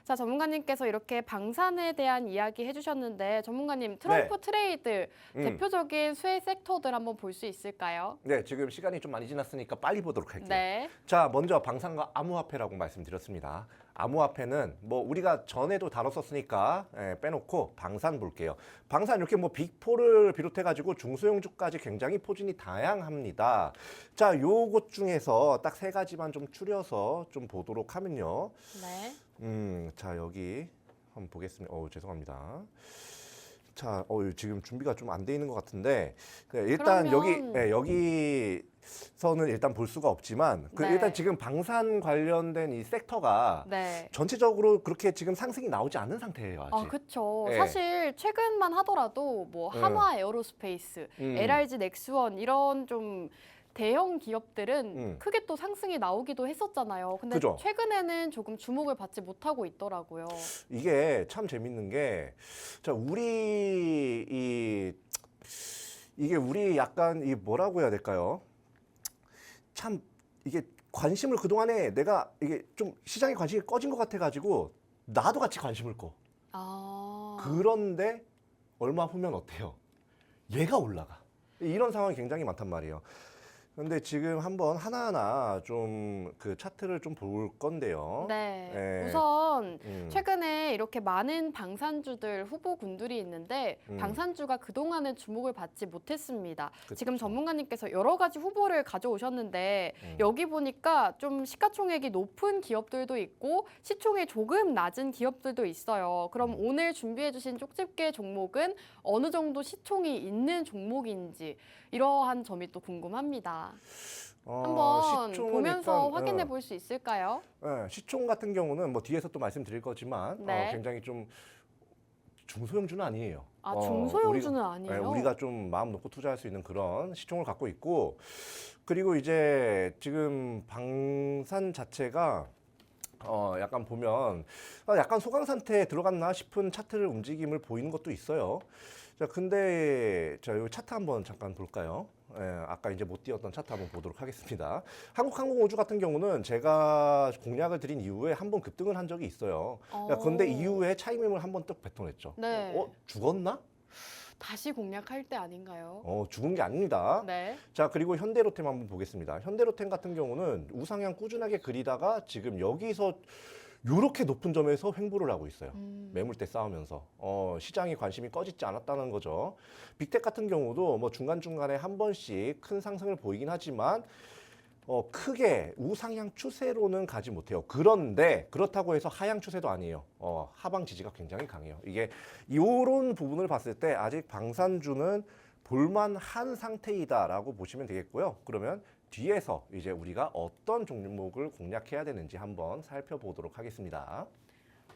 자, 전문가님께서 이렇게 방산에 대한 이야기 해주셨는데 전문가님 트럼프 트레이드 대표적인 수혜 섹터들 한번 볼 수 있을까요? 네, 지금 시간이 좀 많이 지났으니까 빨리 보도록 할게요. 네. 자, 먼저 방산과 암호화폐라고 말씀드렸습니다. 암호화폐는 뭐 우리가 전에도 다뤘었으니까 빼놓고 방산 볼게요. 방산 이렇게 뭐 빅4를 비롯해가지고 중소형주까지 굉장히 포진이 다양합니다. 자, 요것 중에서 딱 세 가지만 좀 추려서 좀 보도록 하면요. 네. 자, 여기 한번 보겠습니다. 죄송합니다. 자, 지금 준비가 좀 안 돼 있는 것 같은데 일단 여기서는 일단 볼 수가 없지만 일단 지금 방산 관련된 이 섹터가 전체적으로 그렇게 지금 상승이 나오지 않은 상태예요, 아직. 그렇죠. 사실 최근만 하더라도 뭐 한화 에어로스페이스, LRG 넥스원 이런 좀 대형 기업들은 음. 크게 또 상승이 나오기도 했었잖아요. 근데 그죠? 최근에는 조금 주목을 받지 못하고 있더라고요. 이게 참 재밌는 게, 자, 이게 우리 약간 이 뭐라고 해야 될까요? 참 이게 관심을 그동안에 내가 이게 좀 시장에 관심이 꺼진 것 같아가지고 나도 같이 관심을 꺼. 아, 그런데 얼마 후면 어때요? 얘가 올라가. 이런 상황이 굉장히 많단 말이에요. 근데 지금 한번 하나하나 좀 그 차트를 좀 볼 건데요. 네. 예. 우선 음, 최근에 이렇게 많은 방산주들 후보군들이 있는데 음. 방산주가 그동안은 주목을 받지 못했습니다. 그쵸. 지금 전문가님께서 여러 가지 후보를 가져오셨는데 음. 여기 보니까 좀 시가총액이 높은 기업들도 있고 시총이 조금 낮은 기업들도 있어요. 그럼 오늘 준비해 주신 쪽집게 종목은 어느 정도 시총이 있는 종목인지 이러한 점이 또 궁금합니다. 한번 시총은 보면서 일단, 확인해 볼 수 있을까요? 시총 같은 경우는 뭐 뒤에서 또 말씀드릴 거지만 네. 굉장히 좀 중소형주는 아니에요. 아, 중소형주는 우리가, 아니에요? 우리가 좀 마음 놓고 투자할 수 있는 그런 시총을 갖고 있고, 그리고 이제 지금 방산 자체가 약간 보면 약간 소강 상태에 들어갔나 싶은 차트를 움직임을 보이는 것도 있어요. 자, 근데 자, 요 차트 한번 잠깐 볼까요? 아까 이제 못 띄웠던 차트 한번 보도록 하겠습니다. 한국항공우주 같은 경우는 제가 공략을 드린 이후에 한번 급등을 한 적이 있어요. 그런데 이후에 차익 매물 한번 뚝 뱉어냈죠. 네. 죽었나? 다시 공략할 때 아닌가요? 죽은 게 아닙니다. 네. 자, 그리고 현대로템 한번 보겠습니다. 현대로템 같은 경우는 우상향 꾸준하게 그리다가 지금 여기서 요렇게 높은 점에서 횡보를 하고 있어요. 매물대 싸우면서 시장이 관심이 꺼지지 않았다는 거죠. 빅텍 같은 경우도 뭐 중간중간에 한 번씩 큰 상승을 보이긴 하지만 크게 우상향 추세로는 가지 못해요. 그런데 그렇다고 해서 하향 추세도 아니에요. 하방 지지가 굉장히 강해요. 이게 이런 부분을 봤을 때 아직 방산주는 볼만한 상태이다라고 보시면 되겠고요. 그러면 뒤에서 이제 우리가 어떤 종목을 공략해야 되는지 한번 살펴보도록 하겠습니다.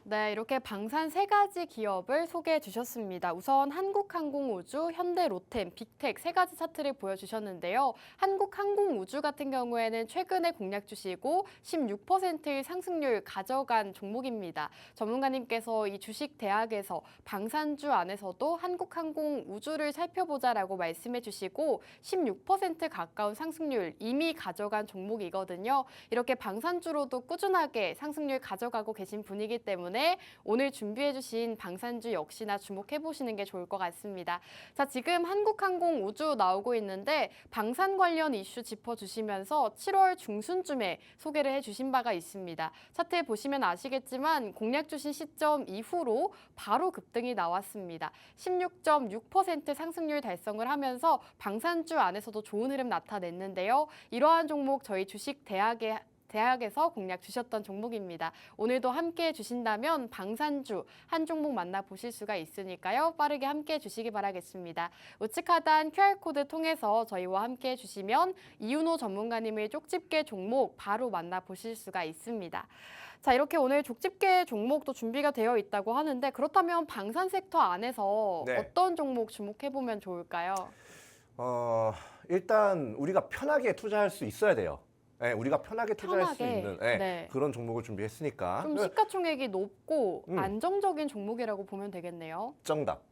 네, 이렇게 방산 세 가지 기업을 소개해 주셨습니다. 우선 한국항공우주, 현대로템, 빅텍 세 가지 차트를 보여주셨는데요. 한국항공우주 같은 경우에는 최근에 공략 주시고 16%의 상승률 가져간 종목입니다. 전문가님께서 이 주식 대학에서 방산주 안에서도 한국항공우주를 살펴보자라고 말씀해 주시고 16% 가까운 상승률 이미 가져간 종목이거든요. 이렇게 방산주로도 꾸준하게 상승률 가져가고 계신 분이기 때문에 오늘 준비해주신 방산주 역시나 주목해보시는 게 좋을 것 같습니다. 자, 지금 한국항공우주 나오고 있는데 방산 관련 이슈 짚어주시면서 7월 중순쯤에 소개를 해주신 바가 있습니다. 차트에 보시면 아시겠지만 공략 주신 시점 이후로 바로 급등이 나왔습니다. 16.6% 상승률 달성을 하면서 방산주 안에서도 좋은 흐름 나타냈는데요. 이러한 종목 저희 주식 대학에서 공략 주셨던 종목입니다. 오늘도 함께 해주신다면 방산주 한 종목 만나보실 수가 있으니까요. 빠르게 함께 해주시기 바라겠습니다. 우측 하단 QR코드 통해서 저희와 함께 해주시면 이윤호 전문가님의 쪽집게 종목 바로 만나보실 수가 있습니다. 자, 이렇게 오늘 쪽집게 종목도 준비가 되어 있다고 하는데 그렇다면 방산 섹터 안에서 네. 어떤 종목 주목해보면 좋을까요? 일단 우리가 편하게 투자할 수 있어야 돼요. 우리가 편하게 투자할 수 편하게, 있는 네. 그런 종목을 준비했으니까. 좀 시가총액이 높고 음. 안정적인 종목이라고 보면 되겠네요. 정답.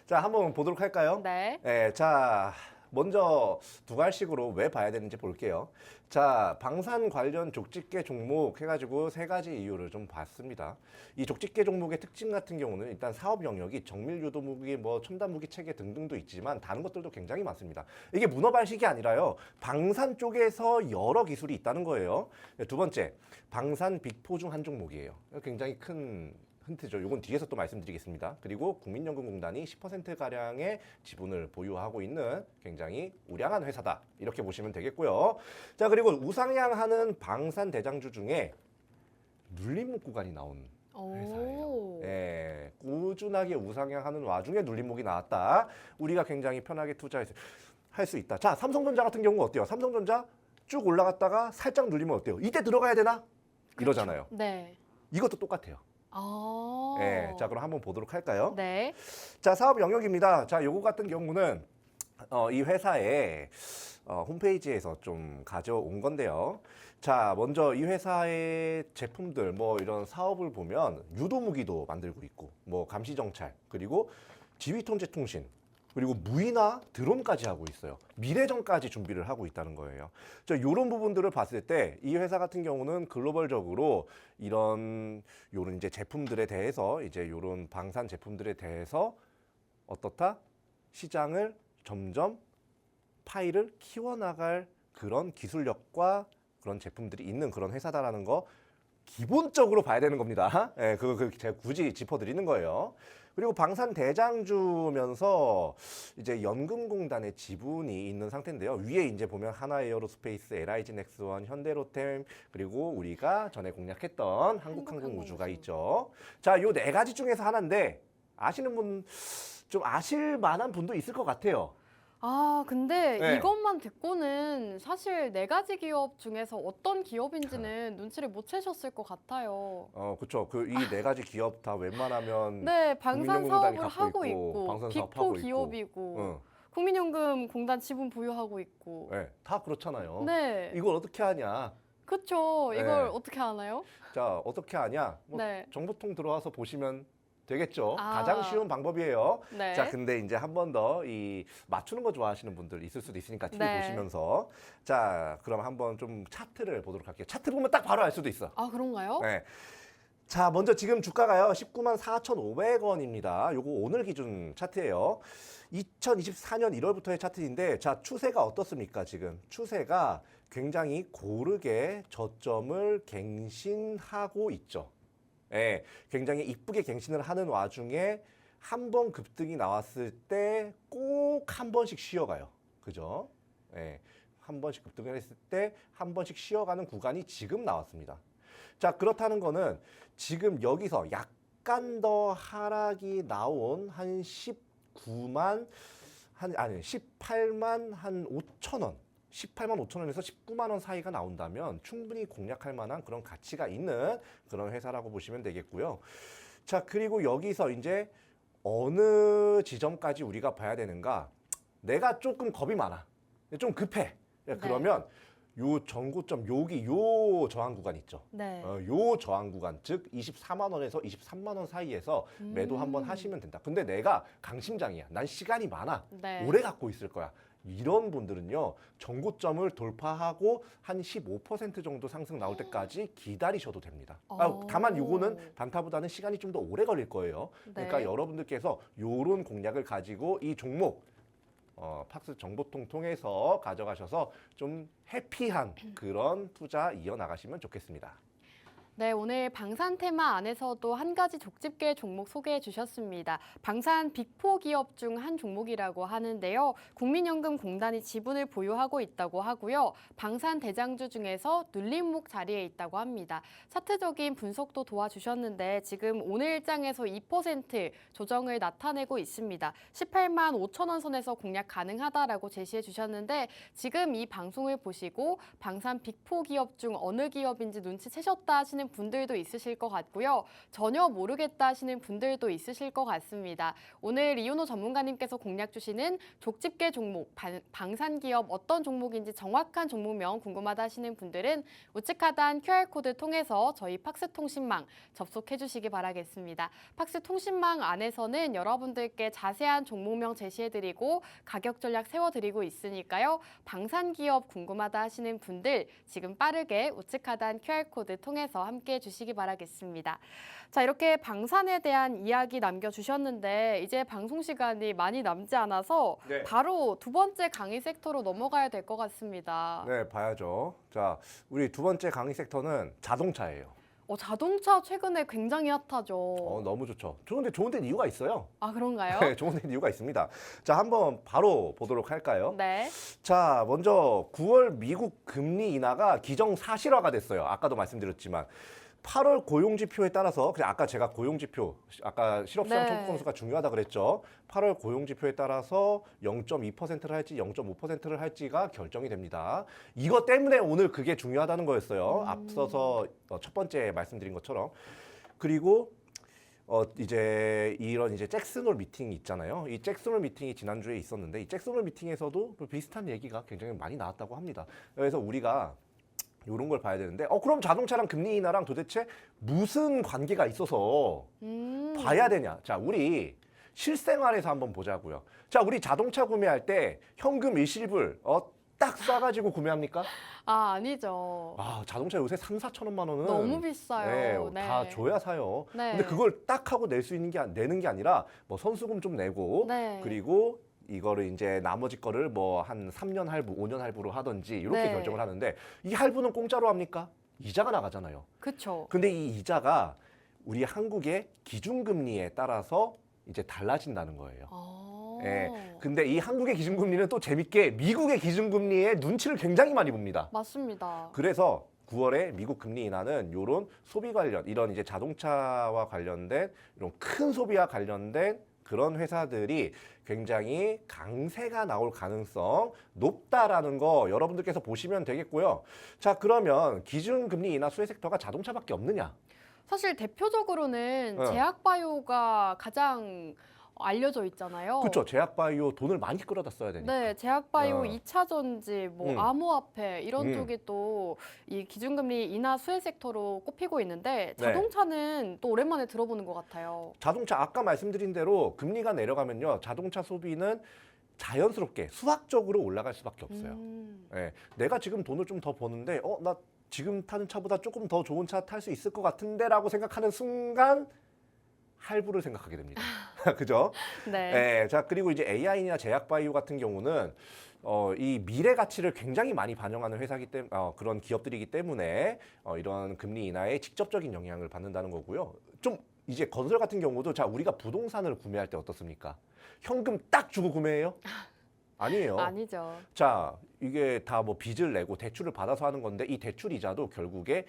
자, 한번 보도록 할까요? 네. 자, 먼저 두 갈식으로 왜 봐야 되는지 볼게요. 자, 방산 관련 족집게 종목 해가지고 세 가지 이유를 좀 봤습니다. 이 족집게 종목의 특징 같은 경우는 일단 사업 영역이 정밀 유도 무기, 뭐 첨단 무기 체계 등등도 있지만 다른 것들도 굉장히 많습니다. 이게 문어 발식이 아니라요. 방산 쪽에서 여러 기술이 있다는 거예요. 두 번째, 방산 빅4 중 한 종목이에요. 굉장히 큰 힌트죠. 이건 뒤에서 또 말씀드리겠습니다. 그리고 국민연금공단이 10%가량의 지분을 보유하고 있는 굉장히 우량한 회사다. 이렇게 보시면 되겠고요. 자, 그리고 우상향하는 방산 대장주 중에 눌림목 구간이 나온 회사예요. 꾸준하게 우상향하는 와중에 눌림목이 나왔다. 우리가 굉장히 편하게 투자할 수 있다. 자, 삼성전자 같은 경우는 어때요? 삼성전자 쭉 올라갔다가 살짝 눌리면 어때요? 이때 들어가야 되나? 이러잖아요. 네. 이것도 똑같아요. 자, 그럼 한번 보도록 할까요? 네. 자, 사업 영역입니다. 자, 요거 같은 경우는 이 회사의 홈페이지에서 좀 가져온 건데요. 자, 먼저 이 회사의 제품들, 뭐 이런 사업을 보면 유도무기도 만들고 있고, 뭐 감시정찰, 그리고 지휘통제통신, 그리고 무인화 드론까지 하고 있어요. 미래전까지 준비를 하고 있다는 거예요. 자, 이런 부분들을 봤을 때 이 회사 같은 경우는 글로벌적으로 요런 이제 제품들에 대해서 이제 요런 방산 제품들에 대해서 어떻다? 시장을 점점 파일을 키워나갈 그런 기술력과 그런 제품들이 있는 그런 회사다라는 거 기본적으로 봐야 되는 겁니다. 예, 그거 제가 굳이 짚어드리는 거예요. 그리고 방산 대장주면서 이제 연금공단의 지분이 있는 상태인데요. 위에 이제 보면 하나에어로스페이스, LIG 넥스원, 현대로템, 그리고 우리가 전에 공략했던 한국항공우주가 있죠. 자, 요 네 가지 중에서 하나인데 아시는 분, 좀 아실 만한 분도 있을 것 같아요. 아, 근데 네. 이것만 듣고는 사실 네 가지 기업 중에서 어떤 기업인지는 눈치를 못 채셨을 것 같아요. 그렇죠. 그 이 네 가지 기업 다 웬만하면 네, 방산 국민연금공단이 사업을 갖고 하고 있고, 있고, 방산 빅4 사업하고 있고. 기업이고, 응. 국민연금공단 지분 보유하고 있고. 네, 다 그렇잖아요. 네, 이걸 어떻게 하냐? 그쵸. 네. 이걸 어떻게 하나요? 자, 어떻게 하냐? 뭐 네. 정보통 들어와서 보시면 되겠죠. 아. 가장 쉬운 방법이에요. 네. 자, 근데 이제 한 번 더 이 맞추는 거 좋아하시는 분들 있을 수도 있으니까 TV 네. 보시면서 자, 그럼 한번 좀 차트를 보도록 할게요. 차트 보면 딱 바로 알 수도 있어. 아, 그런가요? 네. 자, 먼저 지금 주가가요. 19만 4,500원입니다. 요거 오늘 기준 차트예요. 2024년 1월부터의 차트인데 자, 추세가 어떻습니까? 지금 추세가 굉장히 고르게 저점을 갱신하고 있죠. 예, 굉장히 이쁘게 갱신을 하는 와중에 한 번 급등이 나왔을 때 꼭 한 번씩 쉬어가요. 그죠? 예, 한 번씩 급등을 했을 때 한 번씩 쉬어가는 구간이 지금 나왔습니다. 자, 그렇다는 거는 지금 여기서 약간 더 하락이 나온 한 18만 한 5천 원. 18만 5천 원에서 19만 원 사이가 나온다면 충분히 공략할 만한 그런 가치가 있는 그런 회사라고 보시면 되겠고요. 자, 그리고 여기서 이제 어느 지점까지 우리가 봐야 되는가? 내가 조금 겁이 많아. 좀 급해. 그러면 요 전고점 여기 요 저항 구간 있죠. 네. 요 저항 구간 즉 24만 원에서 23만 원 사이에서 매도 한번 하시면 된다. 근데 내가 강심장이야. 난 시간이 많아. 네. 오래 갖고 있을 거야. 이런 분들은요. 전고점을 돌파하고 한 15% 정도 상승 나올 때까지 기다리셔도 됩니다. 다만 요거는 단타보다는 시간이 좀 더 오래 걸릴 거예요. 그러니까 네. 여러분들께서 요런 공략을 가지고 이 종목 팍스 정보통 통해서 가져가셔서 좀 해피한 그런 투자 이어나가시면 좋겠습니다. 네, 오늘 방산 테마 안에서도 한 가지 족집게 종목 소개해 주셨습니다. 방산 빅4 기업 중 한 종목이라고 하는데요. 국민연금공단이 지분을 보유하고 있다고 하고요. 방산 대장주 중에서 눌림목 자리에 있다고 합니다. 차트적인 분석도 도와주셨는데 지금 오늘 일장에서 2% 조정을 나타내고 있습니다. 18만 5천 원 선에서 공략 가능하다라고 제시해 주셨는데 지금 이 방송을 보시고 방산 빅4 기업 중 어느 기업인지 눈치채셨다 하시는 분들도 있으실 것 같고요. 전혀 모르겠다 하시는 분들도 있으실 것 같습니다. 오늘 이윤호 전문가님께서 공략 주시는 족집게 종목, 방산기업 어떤 종목인지 정확한 종목명 궁금하다 하시는 분들은 우측 하단 QR코드 통해서 저희 팍스 통신망 접속해 주시기 바라겠습니다. 팍스 통신망 안에서는 여러분들께 자세한 종목명 제시해드리고 가격 전략 세워드리고 있으니까요. 방산기업 궁금하다 하시는 분들 지금 빠르게 우측 하단 QR코드 통해서 함께 해주시기 바라겠습니다. 자, 이렇게 방산에 대한 이야기 남겨주셨는데 이제 방송 시간이 많이 남지 않아서 네. 바로 두 번째 강의 섹터로 넘어가야 될 것 같습니다. 네, 봐야죠. 자, 우리 두 번째 강의 섹터는 자동차예요. 자동차 최근에 굉장히 핫하죠. 너무 좋죠. 좋은데 좋은 데는 이유가 있어요. 아, 그런가요? 네, 좋은 데는 이유가 있습니다. 자, 한번 바로 보도록 할까요? 네. 자, 먼저 9월 미국 금리 인하가 기정사실화가 됐어요. 아까도 말씀드렸지만 8월 고용지표에 따라서 그냥 아까 제가 고용지표 아까 실업시장 네. 청구 건수가 중요하다 그랬죠. 8월 고용지표에 따라서 0.2%를 할지 0.5%를 할지가 결정이 됩니다. 이것 때문에 오늘 그게 중요하다는 거였어요. 앞서서 첫 번째 말씀드린 것처럼. 그리고 이제 이런 이제 잭슨홀 미팅이 있잖아요. 이 잭슨홀 미팅이 지난주에 있었는데 이 잭슨홀 미팅에서도 비슷한 얘기가 굉장히 많이 나왔다고 합니다. 그래서 우리가 이런 걸 봐야 되는데 그럼 자동차랑 금리 인하랑 도대체 무슨 관계가 있어서 봐야 되냐? 자, 우리 실생활에서 한번 보자고요. 자, 우리 자동차 구매할 때 현금 일시불 딱 쏴가지고 구매합니까? 아, 아니죠. 자동차 요새 3-4천 원만 원은 너무 비싸요. 네, 다 줘야 사요. 네. 근데 그걸 딱 하고 낼 수 있는 게 내는 게 아니라 뭐 선수금 좀 내고 네. 그리고 이거를 이제 나머지 거를 뭐 한 3년 할부, 5년 할부로 하든지 이렇게 네. 결정을 하는데 이 할부는 공짜로 합니까? 이자가 나가잖아요. 그쵸. 근데 이 이자가 우리 한국의 기준금리에 따라서 이제 달라진다는 거예요. 예. 근데 이 한국의 기준금리는 또 재밌게 미국의 기준금리에 눈치를 굉장히 많이 봅니다. 맞습니다. 그래서 9월에 미국 금리 인하는 이런 소비 관련, 이런 이제 자동차와 관련된 이런 큰 소비와 관련된 그런 회사들이 굉장히 강세가 나올 가능성 높다라는 거 여러분들께서 보시면 되겠고요. 자, 그러면 기준금리 인하 수혜 섹터가 자동차밖에 없느냐? 사실 대표적으로는 제약바이오가 가장 알려져 있잖아요. 그렇죠. 제약바이오 돈을 많이 끌어다 써야 되니까. 네, 제약바이오, 2차 전지, 뭐 암호화폐 이런 음. 쪽이 또 이 기준금리 인하 수혜 섹터로 꼽히고 있는데 네. 자동차는 또 오랜만에 들어보는 것 같아요. 자동차 아까 말씀드린 대로 금리가 내려가면요. 자동차 소비는 자연스럽게 수학적으로 올라갈 수밖에 없어요. 예, 내가 지금 돈을 좀 더 버는데 나 지금 타는 차보다 조금 더 좋은 차 탈 수 있을 것 같은데 라고 생각하는 순간 할부를 생각하게 됩니다. 그죠? 네. 자, 그리고 이제 AI나 제약바이오 같은 경우는 이 미래 가치를 굉장히 많이 반영하는 회사기 때문에 그런 기업들이기 때문에 이런 금리 인하에 직접적인 영향을 받는다는 거고요. 좀 이제 건설 같은 경우도 자, 우리가 부동산을 구매할 때 어떻습니까? 현금 딱 주고 구매해요? 아니에요. 아니죠. 자, 이게 다 뭐 빚을 내고 대출을 받아서 하는 건데 이 대출 이자도 결국에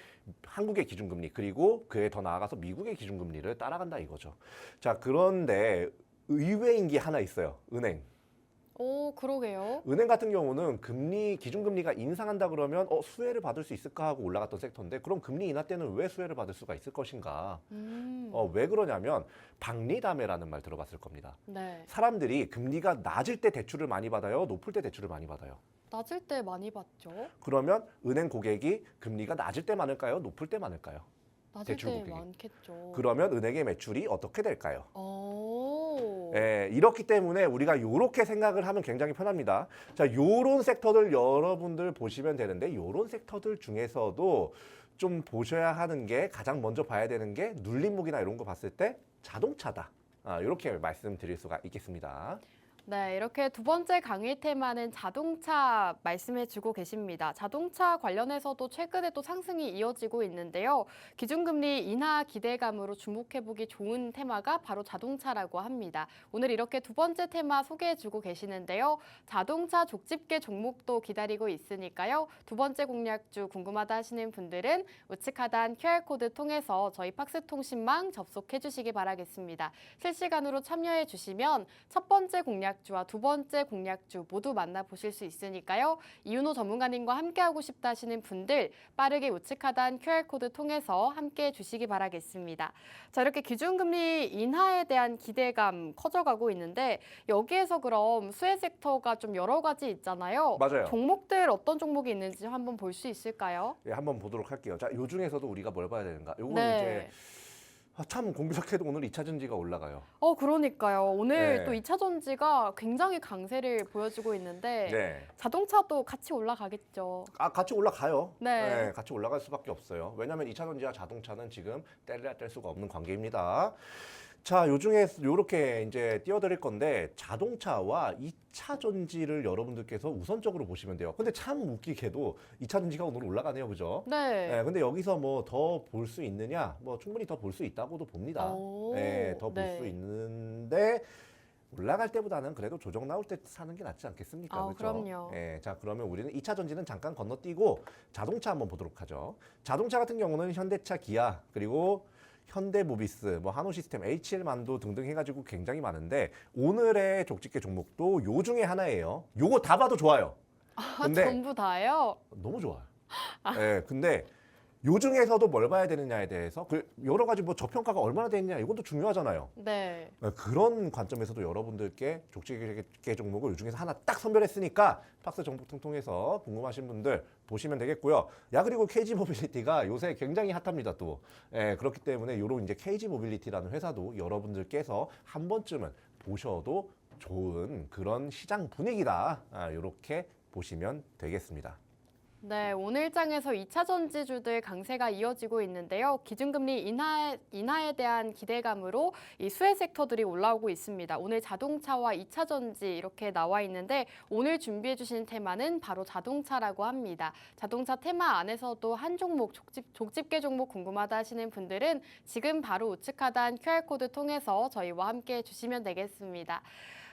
한국의 기준금리 그리고 그에 더 나아가서 미국의 기준금리를 따라간다 이거죠. 자, 그런데 의외인 게 하나 있어요. 은행. 오, 그러게요. 은행 같은 경우는 기준금리가 인상한다 그러면 수혜를 받을 수 있을까 하고 올라갔던 섹터인데 그럼 금리 인하 때는 왜 수혜를 받을 수가 있을 것인가? 왜 그러냐면 박리담회라는 말 들어봤을 겁니다. 네. 사람들이 금리가 낮을 때 대출을 많이 받아요? 높을 때 대출을 많이 받아요? 낮을 때 많이 받죠. 그러면 은행 고객이 금리가 낮을 때 많을까요? 높을 때 많을까요? 낮을 대출 때 고객이. 많겠죠. 그러면 은행의 매출이 어떻게 될까요? 오. 이렇기 때문에 우리가 이렇게 생각을 하면 굉장히 편합니다. 자, 요런 섹터들 여러분들 보시면 되는데 요런 섹터들 중에서도 좀 보셔야 하는 게 가장 먼저 봐야 되는 게 눌림목이나 이런 거 봤을 때 자동차다. 이렇게 말씀드릴 수가 있겠습니다. 네, 이렇게 두 번째 강의 테마는 자동차 말씀해주고 계십니다. 자동차 관련해서도 최근에 또 상승이 이어지고 있는데요. 기준금리 인하 기대감으로 주목해보기 좋은 테마가 바로 자동차라고 합니다. 오늘 이렇게 두 번째 테마 소개해주고 계시는데요. 자동차 족집게 종목도 기다리고 있으니까요. 두 번째 공략주 궁금하다 하시는 분들은 우측 하단 QR코드 통해서 저희 팍스통신망 접속해주시기 바라겠습니다. 실시간으로 참여해주시면 첫 번째 공략주와 두 번째 공략주 모두 만나보실 수 있으니까요. 이윤호 전문가님과 함께하고 싶다 하시는 분들 빠르게 우측 하단 QR코드 통해서 함께해 주시기 바라겠습니다. 자, 이렇게 기준금리 인하에 대한 기대감 커져가고 있는데 여기에서 그럼 수혜 섹터가 좀 여러 가지 있잖아요. 맞아요. 종목들 어떤 종목이 있는지 한번 볼 수 있을까요? 예, 한번 보도록 할게요. 자, 요 중에서도 우리가 뭘 봐야 되는가? 요거는 네. 이제 참 공교롭게도 오늘 2차 전지가 올라가요. 그러니까요. 오늘 네. 또 2차 전지가 굉장히 강세를 보여주고 있는데 네. 자동차도 같이 올라가겠죠. 같이 올라가요. 네. 같이 올라갈 수밖에 없어요. 왜냐하면 2차 전지와 자동차는 지금 뗄래야 뗄 수가 없는 관계입니다. 자, 요 중에 요렇게 이제 띄워드릴 건데 자동차와 2차 전지를 여러분들께서 우선적으로 보시면 돼요. 근데 참 웃기게도 2차 전지가 오늘 올라가네요. 그죠? 네. 근데 여기서 뭐 더 볼 수 있느냐? 뭐 충분히 더 볼 수 있다고도 봅니다. 오, 더 볼 네. 수 있는데 올라갈 때보다는 그래도 조정 나올 때 사는 게 낫지 않겠습니까? 그렇죠? 그럼요. 자, 그러면 우리는 2차 전지는 잠깐 건너뛰고 자동차 한번 보도록 하죠. 자동차 같은 경우는 현대차, 기아, 그리고 현대모비스, 뭐 한호시스템, HL만도 등등 해가지고 굉장히 많은데 오늘의 족집게 종목도 요 중에 하나예요. 요거 다 봐도 좋아요. 근데 전부 다요? 너무 좋아요. 근데 요 중에서도 뭘 봐야 되느냐에 대해서 여러 가지 뭐 저평가가 얼마나 돼 있냐 이것도 중요하잖아요. 네. 그런 관점에서도 여러분들께 족집게 종목을 이 중에서 하나 딱 선별했으니까 박스 정보통 통해서 궁금하신 분들 보시면 되겠고요. 야 그리고 KG 모빌리티가 요새 굉장히 핫합니다 또. 예, 그렇기 때문에 요런 이제 KG 모빌리티라는 회사도 여러분들께서 한 번쯤은 보셔도 좋은 그런 시장 분위기다. 요렇게 보시면 되겠습니다. 네, 오늘 장에서 2차 전지주들 강세가 이어지고 있는데요. 기준금리 인하에 대한 기대감으로 이 수혜 섹터들이 올라오고 있습니다. 오늘 자동차와 2차 전지 이렇게 나와 있는데 오늘 준비해 주신 테마는 바로 자동차라고 합니다. 자동차 테마 안에서도 한 종목, 족집게 종목 궁금하다 하시는 분들은 지금 바로 우측 하단 QR코드 통해서 저희와 함께 해주시면 되겠습니다.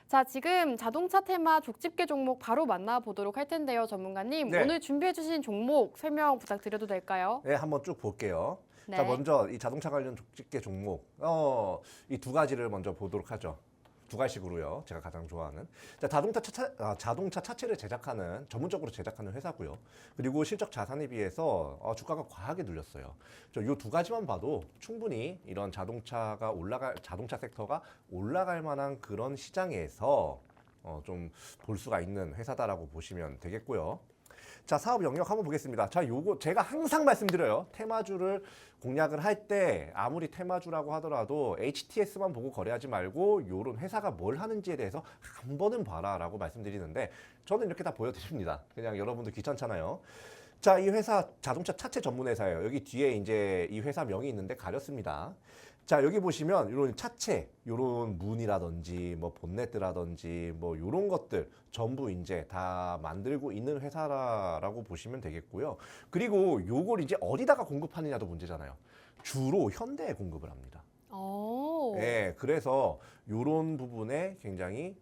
자, 지금 자동차 테마 족집게 종목 바로 만나보도록 할 텐데요, 전문가님. 네. 오늘 준비해주신 종목 설명 부탁드려도 될까요? 네, 한번 쭉 볼게요. 네. 자, 먼저 이 자동차 관련 족집게 종목, 이 두 가지를 먼저 보도록 하죠. 두 가지식으로요. 제가 가장 좋아하는. 자, 자동차 차체를 제작하는, 전문적으로 제작하는 회사고요. 그리고 실적 자산에 비해서 주가가 과하게 눌렸어요. 이 두 가지만 봐도 충분히 이런 자동차 섹터가 올라갈 만한 그런 시장에서 좀 볼 수가 있는 회사다라고 보시면 되겠고요. 자, 사업 영역 한번 보겠습니다. 자, 요거 제가 항상 말씀드려요. 테마주를 공략을 할 때 아무리 테마주라고 하더라도 HTS만 보고 거래하지 말고 요런 회사가 뭘 하는지에 대해서 한 번은 봐라라고 말씀드리는데 저는 이렇게 다 보여드립니다. 그냥 여러분들 귀찮잖아요. 자, 이 회사 자동차 차체 전문 회사예요. 여기 뒤에 이제 이 회사 명이 있는데 가렸습니다. 자, 여기 보시면 이런 차체, 이런 문이라든지 뭐 본네트라든지 뭐 이런 것들 전부 이제 다 만들고 있는 회사라고 보시면 되겠고요. 그리고 요걸 이제 어디다가 공급하느냐도 문제잖아요. 주로 현대에 공급을 합니다. 오. 네, 그래서 이런 부분에 굉장히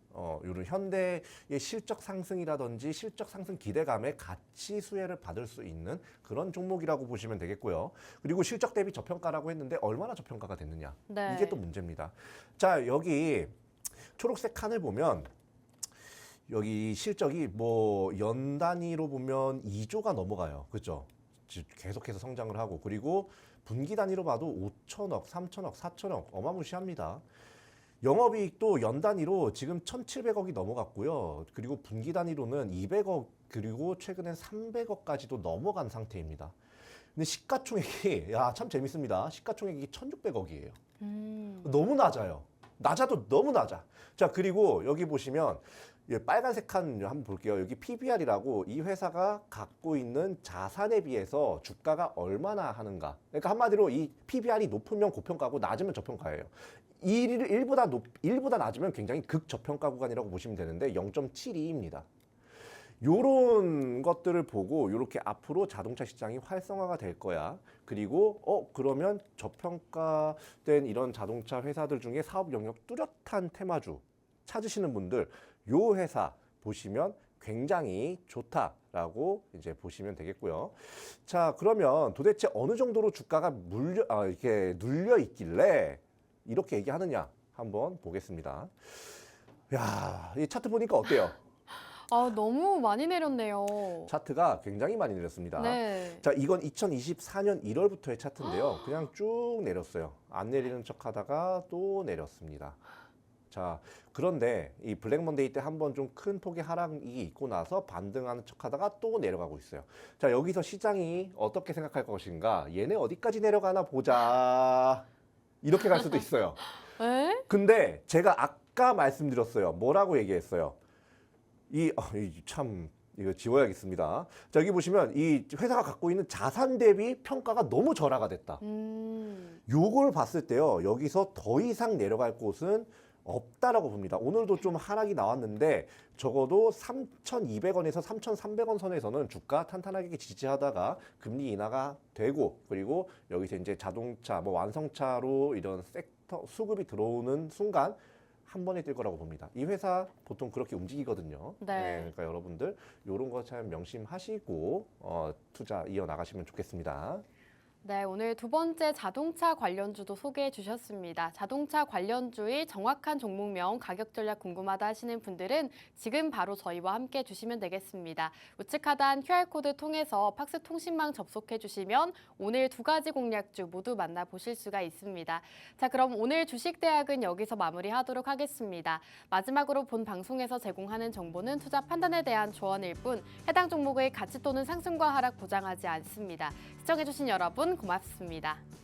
이런 현대의 실적 상승이라든지 실적 상승 기대감에 같이 수혜를 받을 수 있는 그런 종목이라고 보시면 되겠고요. 그리고 실적 대비 저평가라고 했는데 얼마나 저평가가 됐느냐. 네. 이게 또 문제입니다. 자, 여기 초록색 칸을 보면 여기 실적이 뭐 연 단위로 보면 2조가 넘어가요. 그렇죠? 계속해서 성장을 하고 그리고 분기 단위로 봐도 5천억, 3천억, 4천억 어마무시합니다. 영업이익도 연 단위로 지금 1,700억이 넘어갔고요. 그리고 분기 단위로는 200억 그리고 최근엔 300억까지도 넘어간 상태입니다. 근데 시가총액이 참 재밌습니다. 시가총액이 1,600억이에요. 너무 낮아요. 낮아도 너무 낮아. 자, 그리고 여기 보시면 빨간색 칸 한번 볼게요. 여기 PBR이라고 이 회사가 갖고 있는 자산에 비해서 주가가 얼마나 하는가. 그러니까 한마디로 이 PBR이 높으면 고평가고 낮으면 저평가예요. 일보다 낮으면 굉장히 극저평가 구간이라고 보시면 되는데 0.72입니다. 요런 것들을 보고 이렇게 앞으로 자동차 시장이 활성화가 될 거야. 그리고 그러면 저평가된 이런 자동차 회사들 중에 사업 영역 뚜렷한 테마주 찾으시는 분들 요 회사 보시면 굉장히 좋다라고 이제 보시면 되겠고요. 자, 그러면 도대체 어느 정도로 주가가 이렇게 눌려 있길래 이렇게 얘기하느냐 한번 보겠습니다. 야, 이 차트 보니까 어때요? 너무 많이 내렸네요. 차트가 굉장히 많이 내렸습니다. 네. 자, 이건 2024년 1월부터의 차트인데요. 그냥 쭉 내렸어요. 안 내리는 척 하다가 또 내렸습니다. 자, 그런데 이 블랙 먼데이 때 한번 좀 큰 폭의 하락이 있고 나서 반등하는 척 하다가 또 내려가고 있어요. 자, 여기서 시장이 어떻게 생각할 것인가? 얘네 어디까지 내려가나 보자. 이렇게 갈 수도 있어요. 에? 근데 제가 아까 말씀드렸어요. 뭐라고 얘기했어요? 이거 지워야겠습니다. 자, 여기 보시면 이 회사가 갖고 있는 자산 대비 평가가 너무 절하가 됐다. 요걸 봤을 때요. 여기서 더 이상 내려갈 곳은 없다라고 봅니다. 오늘도 좀 하락이 나왔는데 적어도 3,200원에서 3,300원 선에서는 주가 탄탄하게 지지하다가 금리 인하가 되고 그리고 여기서 이제 자동차, 뭐 완성차로 이런 섹터 수급이 들어오는 순간 한 번에 뛸 거라고 봅니다. 이 회사 보통 그렇게 움직이거든요. 네. 그러니까 여러분들 이런 거 잘 명심하시고 투자 이어나가시면 좋겠습니다. 네, 오늘 두 번째 자동차 관련주도 소개해 주셨습니다. 자동차 관련주의 정확한 종목명, 가격 전략 궁금하다 하시는 분들은 지금 바로 저희와 함께 해주시면 되겠습니다. 우측 하단 QR코드 통해서 팍스 통신망 접속해 주시면 오늘 두 가지 공략주 모두 만나보실 수가 있습니다. 자, 그럼 오늘 주식대학은 여기서 마무리하도록 하겠습니다. 마지막으로 본 방송에서 제공하는 정보는 투자 판단에 대한 조언일 뿐 해당 종목의 가치 또는 상승과 하락 보장하지 않습니다. 시청해주신 여러분 고맙습니다.